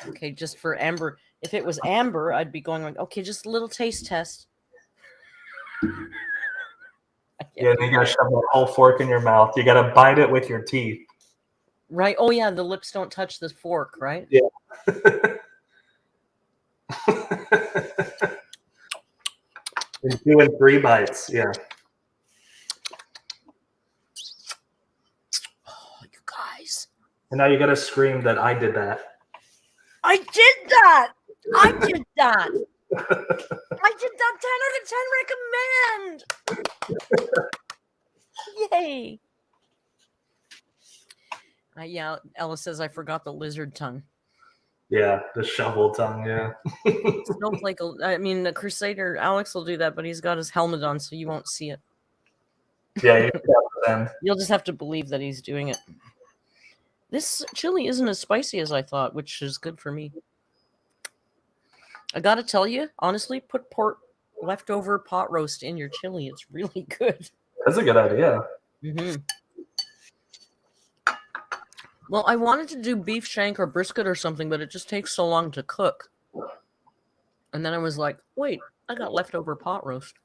okay. Just for Amber. If it was Amber, I'd be going like, okay, just a little taste test. Yeah, you gotta shove that whole fork in your mouth. You gotta bite it with your teeth. Right. Oh yeah, the lips don't touch the fork, right? Yeah. In 2 and 3 bites, yeah. Oh, you guys. And now you gotta scream that I did that. I did that. I did that. I did that 10 out of 10 recommend. Yay. Yeah, Ella says I forgot the lizard tongue. Yeah, the shovel tongue, yeah. Snowflake, the Crusader, Alex will do that, but he's got his helmet on, so you won't see it. Yeah, You'll just have to believe that he's doing it. This chili isn't as spicy as I thought, which is good for me. I gotta tell you, honestly, put leftover pot roast in your chili. It's really good. That's a good idea. Mm-hmm. Well, I wanted to do beef shank or brisket or something, but it just takes so long to cook. And then I was like, wait, I got leftover pot roast.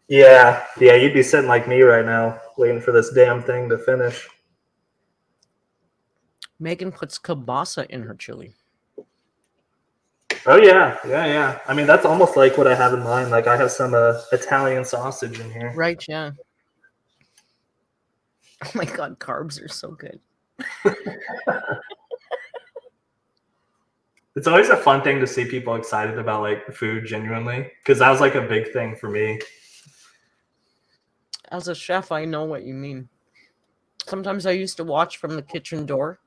Yeah, you'd be sitting like me right now, waiting for this damn thing to finish. Megan puts kielbasa in her chili. Oh yeah. I mean, that's almost like what I have in mind. Like I have some Italian sausage in here. Right, yeah. Oh my God, carbs are so good. It's always a fun thing to see people excited about like food genuinely, because that was like a big thing for me. As a chef, I know what you mean. Sometimes I used to watch from the kitchen door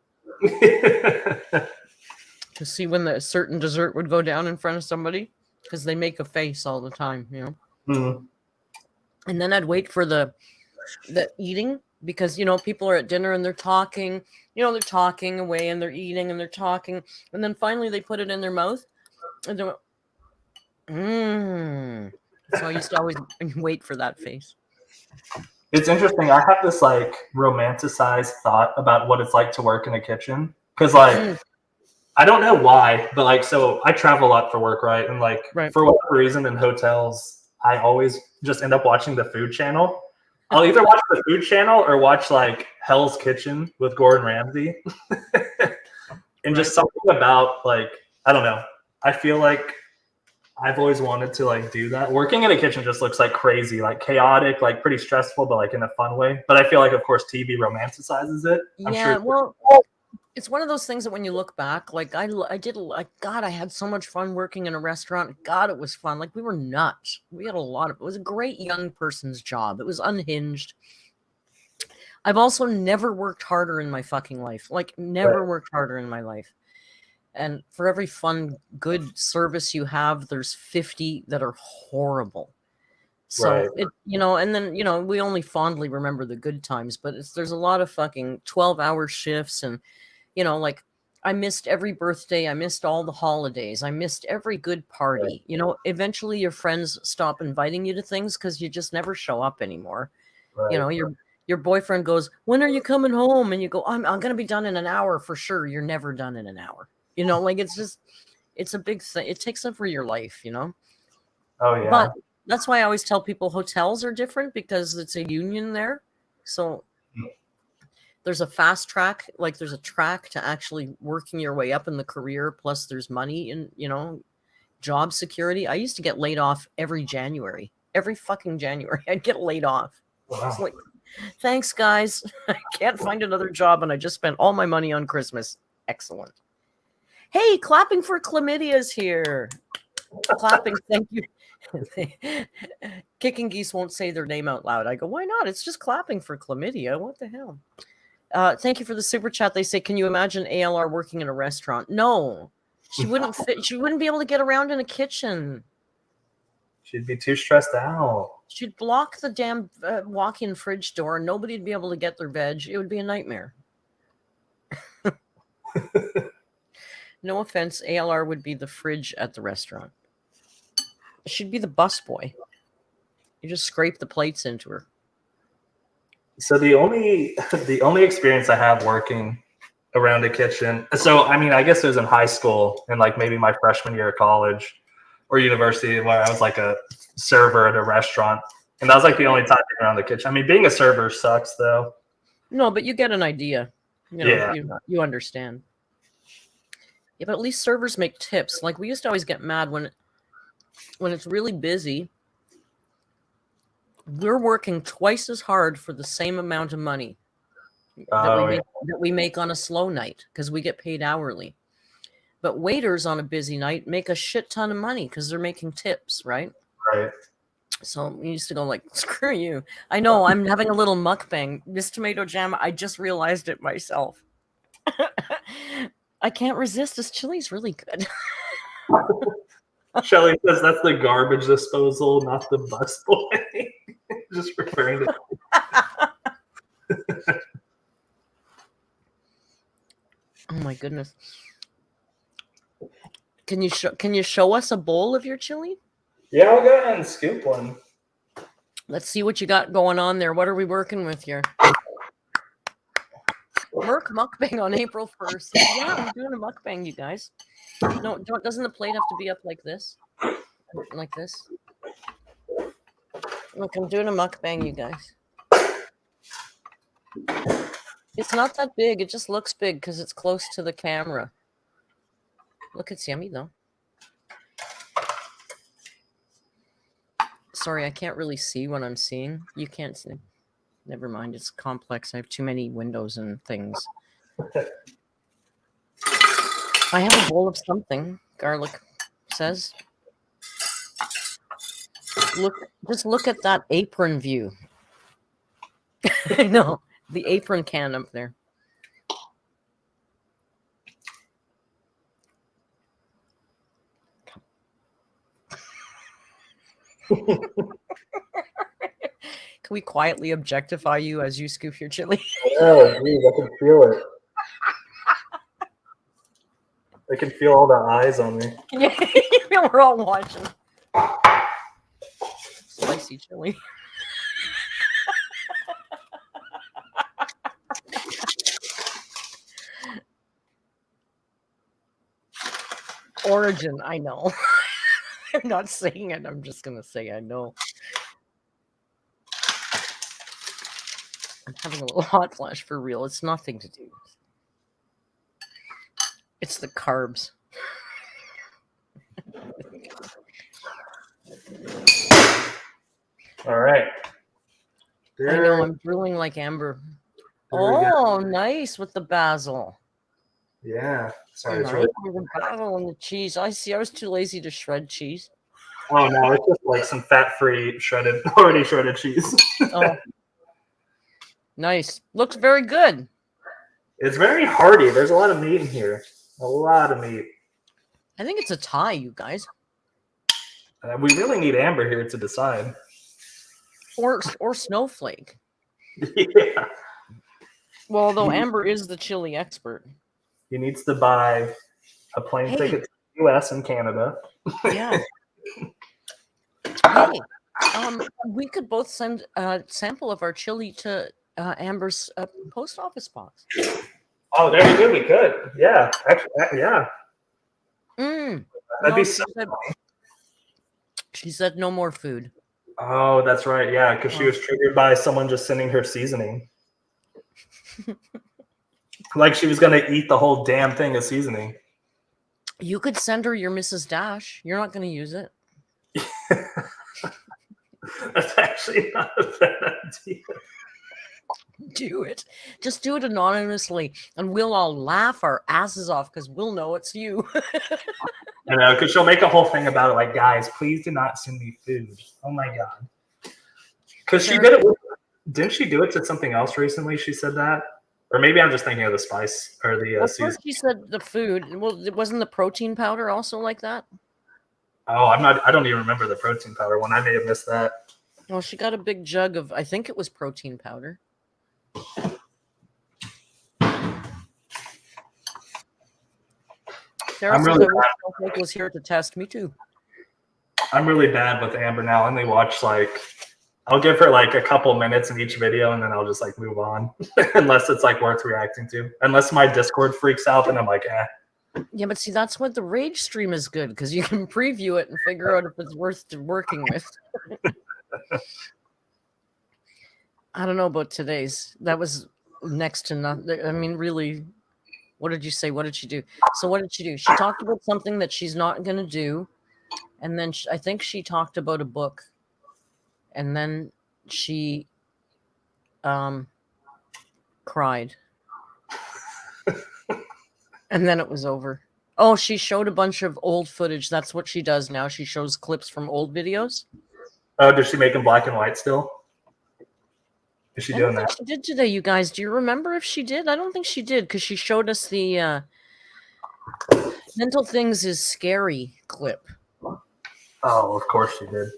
to see when a certain dessert would go down in front of somebody, because they make a face all the time, you know. Mhm. And then I'd wait for the eating, because you know people are at dinner and they're talking, you know, they're talking away and they're eating and they're talking, and then finally they put it in their mouth and they went, mmm. So I used to always wait for that face. It's interesting. I have this like romanticized thought about what it's like to work in a kitchen, because like I don't know why, but like so I travel a lot for work, right? And like Right. for whatever reason in hotels, I always just end up watching the Food Channel. I'll either watch the Food Channel or watch like Hell's Kitchen with Gordon Ramsay. And just something about like, I don't know. I feel like I've always wanted to like do that. Working in a kitchen just looks like crazy, like chaotic, like pretty stressful, but like in a fun way. But I feel like, of course, TV romanticizes it. I'm Yeah, sure. well, it's one of those things that when you look back, like I did, like, God, I had so much fun working in a restaurant. God, it was fun. Like we were nuts. We had a lot of, it was a great young person's job. It was unhinged. I've also never worked harder in my fucking life. Like never worked harder in my life. And for every fun, good service you have, there's 50 that are horrible. So it, you know, and then, you know, we only fondly remember the good times, but there's a lot of fucking 12-hour shifts. And, you know, like I missed every birthday. I missed all the holidays. I missed every good party. You know, eventually your friends stop inviting you to things because you just never show up anymore. You know, your boyfriend goes, when are you coming home? And you go, I'm going to be done in an hour for sure. You're never done in an hour. You know, like it's just, it's a big thing. It takes over your life, you know? Oh, yeah. But that's why I always tell people hotels are different, because it's a union there. So there's a fast track, like there's a track to actually working your way up in the career. Plus there's money and, you know, job security. I used to get laid off every fucking January. I'd get laid off. Wow. It's like, thanks guys. I can't find another job and I just spent all my money on Christmas. Excellent. Hey, clapping for chlamydia is here. Clapping, thank you. Kicking Geese won't say their name out loud. I go, why not? It's just clapping for chlamydia. What the hell? Thank you for the super chat. They say, can you imagine ALR working in a restaurant? No, she wouldn't fit. She wouldn't be able to get around in a kitchen. She'd be too stressed out. She'd block the damn walk-in fridge door, and nobody'd be able to get their veg. It would be a nightmare. No offense, ALR would be the fridge at the restaurant. She'd be the busboy. You just scrape the plates into her. So the only experience I have working around a kitchen. So I mean, I guess it was in high school and like maybe my freshman year of college or university, where I was like a server at a restaurant, and that was like the only time around the kitchen. I mean, being a server sucks though. No, but you get an idea. You know, you understand. Yeah, but at least servers make tips. Like we used to always get mad when it's really busy. We're working twice as hard for the same amount of money that we make on a slow night, because we get paid hourly. But waiters on a busy night make a shit ton of money because they're making tips, right? Right. So we used to go like, screw you. I know, I'm having a little mukbang. This tomato jam, I just realized it myself. I can't resist. This chili's really good. Shelly says that's the garbage disposal, not the bus boy. Just referring to. Oh my goodness! Can you show us a bowl of your chili? Yeah, I'll go ahead and scoop one. Let's see what you got going on there. What are we working with here? Merc mukbang on April 1st. Yeah, I'm doing a mukbang, you guys. No, doesn't the plate have to be up like this? Like this? Look, I'm doing a mukbang, you guys. It's not that big. It just looks big because it's close to the camera. Look, it's yummy, though. Sorry, I can't really see what I'm seeing. You can't see. Never mind. It's complex. I have too many windows and things. I have a bowl of something, Garlic says. Just look at that apron view. I know. The apron can up there. Can we quietly objectify you as you scoop your chili? Oh, geez, I can feel it. I can feel all the eyes on me. Yeah, we're all watching. Spicy chili. Origin, I know. I'm not saying it. I'm just going to say I know. I'm having a little hot flash for real. It's nothing to do. It's the carbs. All right. I know. I'm drooling like Amber. Oh, nice with the basil. Yeah. Sorry, it's Nice really. with the basil and the cheese. I see. I was too lazy to shred cheese. Oh no, it's just like some fat-free already shredded cheese. Oh, nice. Looks very good. It's very hearty. There's a lot of meat in here. A lot of meat. I think it's a tie, you guys. We really need Amber here to decide. Or Snowflake. Yeah. Well, though Amber is the chili expert. He needs to buy a plane ticket to the US and Canada. Yeah. Hey, we could both send a sample of our chili to Amber's post office box. Oh, very good. We could. Yeah. Actually, yeah. Mm. That'd No, be so. She said no more food. Oh, that's right. Yeah, because she was triggered by someone just sending her seasoning. Like she was going to eat the whole damn thing of seasoning. You could send her your Mrs. Dash. You're not going to use it. That's actually not a bad idea. Do it. Just do it anonymously, and we'll all laugh our asses off because we'll know it's you. You know, because she'll make a whole thing about it, like, guys, please do not send me food. Oh my god. Because she did it. Didn't she do it to something else recently? She said that, or maybe I'm just thinking of the spice or the Well, season. first she said the food. Well, it wasn't the protein powder also like that. Oh, I don't even remember the protein powder one. I may have missed that. Well, she got a big jug of. I think it was protein powder. Sarah says, really I wish Snowflake was here to test me too. I'm really bad with Amber now. I only watch I'll give her like a couple minutes in each video, and then I'll just like move on, unless it's like worth reacting to. Unless my Discord freaks out, then I'm like, eh. Yeah, but see, that's what the Rage stream is good because you can preview it and figure out if it's worth working with. I don't know about today's. That was next to nothing. I mean, really, what did you say? What did she do? So what did she do? She talked about something that she's not going to do. And then I think she talked about a book. And then she cried. And then it was over. Oh, she showed a bunch of old footage. That's what she does now. She shows clips from old videos. Oh, does she make them black and white still? Is she I doing don't think that? she did today, you guys. Do you remember if she did? I don't think she did because she showed us the Mental Things is Scary clip. Oh, of course she did.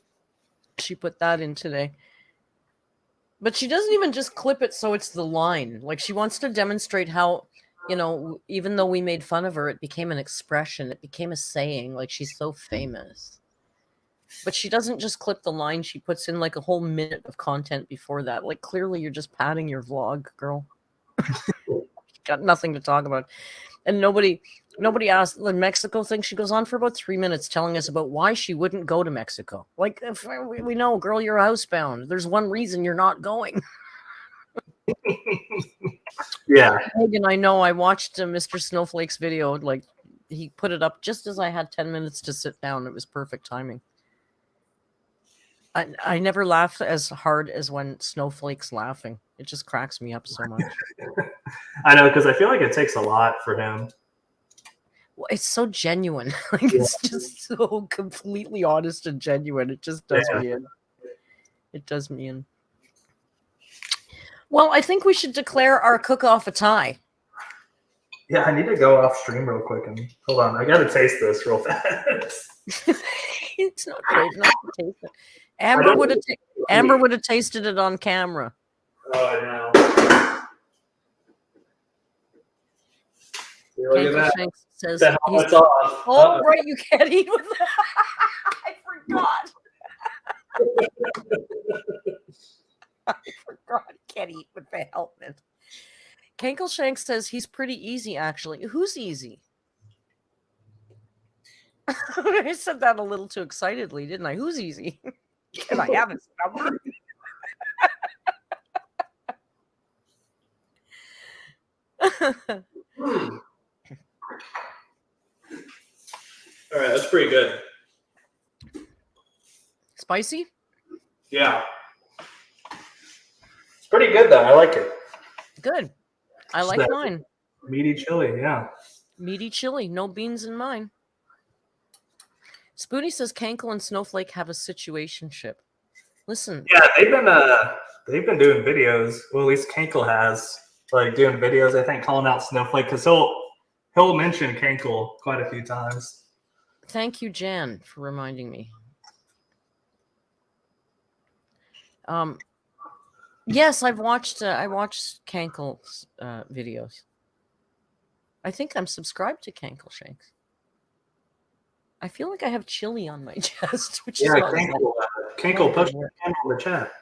She put that in today. But she doesn't even just clip it so it's the line. Like she wants to demonstrate how, you know, even though we made fun of her, it became an expression. It became a saying. Like she's so famous. But she doesn't just clip the line. She puts in like a whole minute of content before that. Like clearly you're just padding your vlog, girl. Got nothing to talk about. And nobody asked the Mexico thing. She goes on for about 3 minutes telling us about why she wouldn't go to Mexico. Like, if we know, girl, you're housebound. There's one reason you're not going. Yeah. Megan, I know. I watched Mr. Snowflake's video. Like, he put it up just as I had 10 minutes to sit down. It was perfect timing. I never laugh as hard as when Snowflake's laughing. It just cracks me up so much. I know, because I feel like it takes a lot for him. Well, it's so genuine. Like it's just so completely honest and genuine. It just does me in. It does me in. Well, I think we should declare our cook-off a tie. Yeah, I need to go off stream real quick and hold on. I gotta taste this real fast. It's not great enough to taste it. Amber would have tasted it on camera. Oh, I know. Look at Uncle that. Shanks says The helmet's off. oh, right, you can't eat with that. I forgot. I forgot. Can't eat with the helmet. Kankle Shanks says he's pretty easy, actually. Who's easy? I said that a little too excitedly, didn't I? Who's easy? Can I have his number? All right, that's pretty good. Spicy? Yeah. It's pretty good, though. I like it. Good. I like that mine. Meaty chili, yeah. Meaty chili. No beans in mine. Spoonie says Kankle and Snowflake have a situationship. Listen. Yeah, they've been doing videos. Well, at least Kankle has, like, doing videos, I think, calling out Snowflake, because he'll mention Kankle quite a few times. Thank you, Jan, for reminding me. Yes, I watched Kankle's videos. I think I'm subscribed to Kankle Shanks. I feel like I have chili on my chest, which is not Kankle pushed the camera in the chat.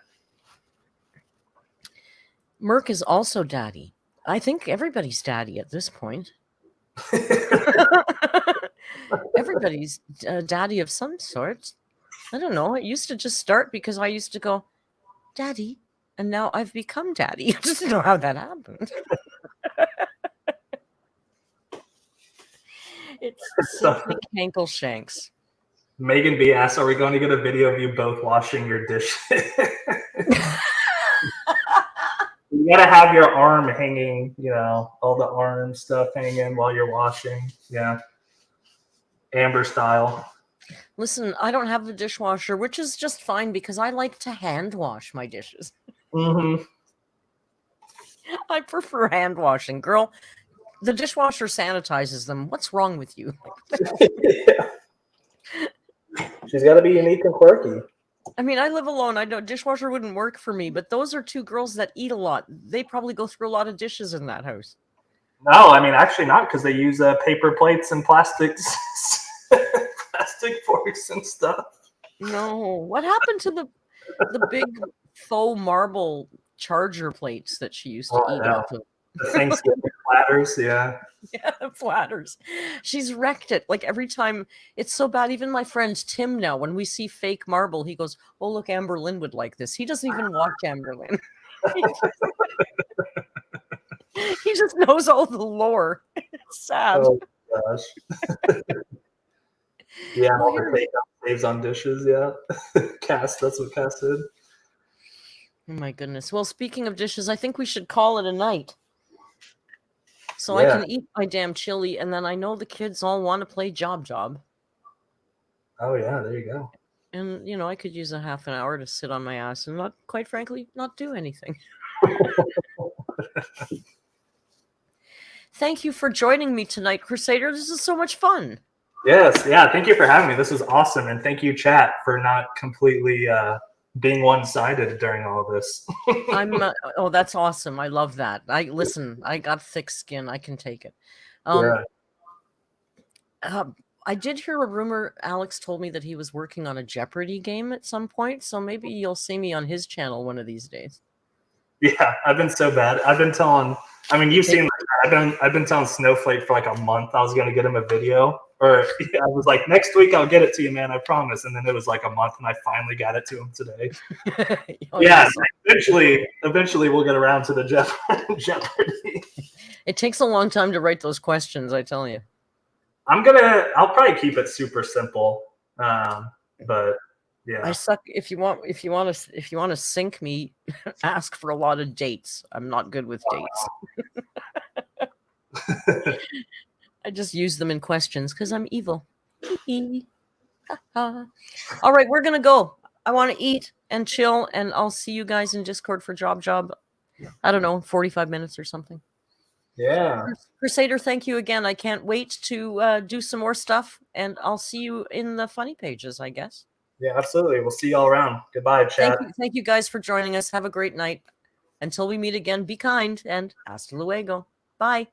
Merc is also daddy. I think everybody's daddy at this point. Everybody's daddy of some sort. I don't know. It used to just start because I used to go, Daddy, and now I've become daddy. I just don't know how that happened. It's simply Kankle Shanks. Megan B asks, are we going to get a video of you both washing your dishes? You gotta have your arm hanging, all the arm stuff hanging while you're washing. Yeah. Amber style. Listen, I don't have a dishwasher, which is just fine because I like to hand wash my dishes. Mm-hmm. I prefer hand washing. Girl, the dishwasher sanitizes them. What's wrong with you? Yeah. She's got to be unique and quirky. I mean, I live alone. I know dishwasher wouldn't work for me, but those are two girls that eat a lot. They probably go through a lot of dishes in that house. No, I mean, actually not, because they use paper plates and plastic forks and stuff. No. What happened to the big faux marble charger plates that she used to eat off of? The Thanksgiving platters, yeah. Yeah, platters. She's wrecked it. Like every time, it's so bad. Even my friend Tim now, when we see fake marble, he goes, "Oh, look, Amberlynn would like this." He doesn't even watch Amberlynn. He just knows all the lore. It's sad. Oh gosh. Yeah, all the fake saves on dishes. Yeah, Cass. That's what Cass did. Oh my goodness. Well, speaking of dishes, I think we should call it a night. So I can eat my damn chili, and then I know the kids all want to play Job. Oh yeah, there you go. And I could use a half an hour to sit on my ass and not, quite frankly, not do anything. Thank you for joining me tonight, Crusader. This is so much fun. Yes, yeah. Thank you for having me. This was awesome, and thank you, chat, for not completely being one-sided during all of this. Oh, that's awesome. I love that. I got thick skin. I can take it. I did hear a rumor. Alex told me that he was working on a Jeopardy game at some point, so maybe you'll see me on his channel one of these days. Yeah, I've been so bad. I've been telling. I mean, you've seen. I've been telling Snowflake for like a month. I was gonna get him a video, or I was like, next week I'll get it to you, man. I promise. And then it was like a month, and I finally got it to him today. Yeah, eventually we'll get around to the Jeopardy. It takes a long time to write those questions, I tell you. I'll probably keep it super simple, but. Yeah. I suck. If you want to sync me, ask for a lot of dates. I'm not good with dates. I just use them in questions because I'm evil. All right, we're gonna go. I want to eat and chill, and I'll see you guys in Discord for job. I don't know, 45 minutes or something. Yeah. Crusader, thank you again. I can't wait to do some more stuff, and I'll see you in the funny pages, I guess. Yeah, absolutely. We'll see y'all around. Goodbye, chat. Thank you guys for joining us. Have a great night. Until we meet again, be kind and hasta luego. Bye.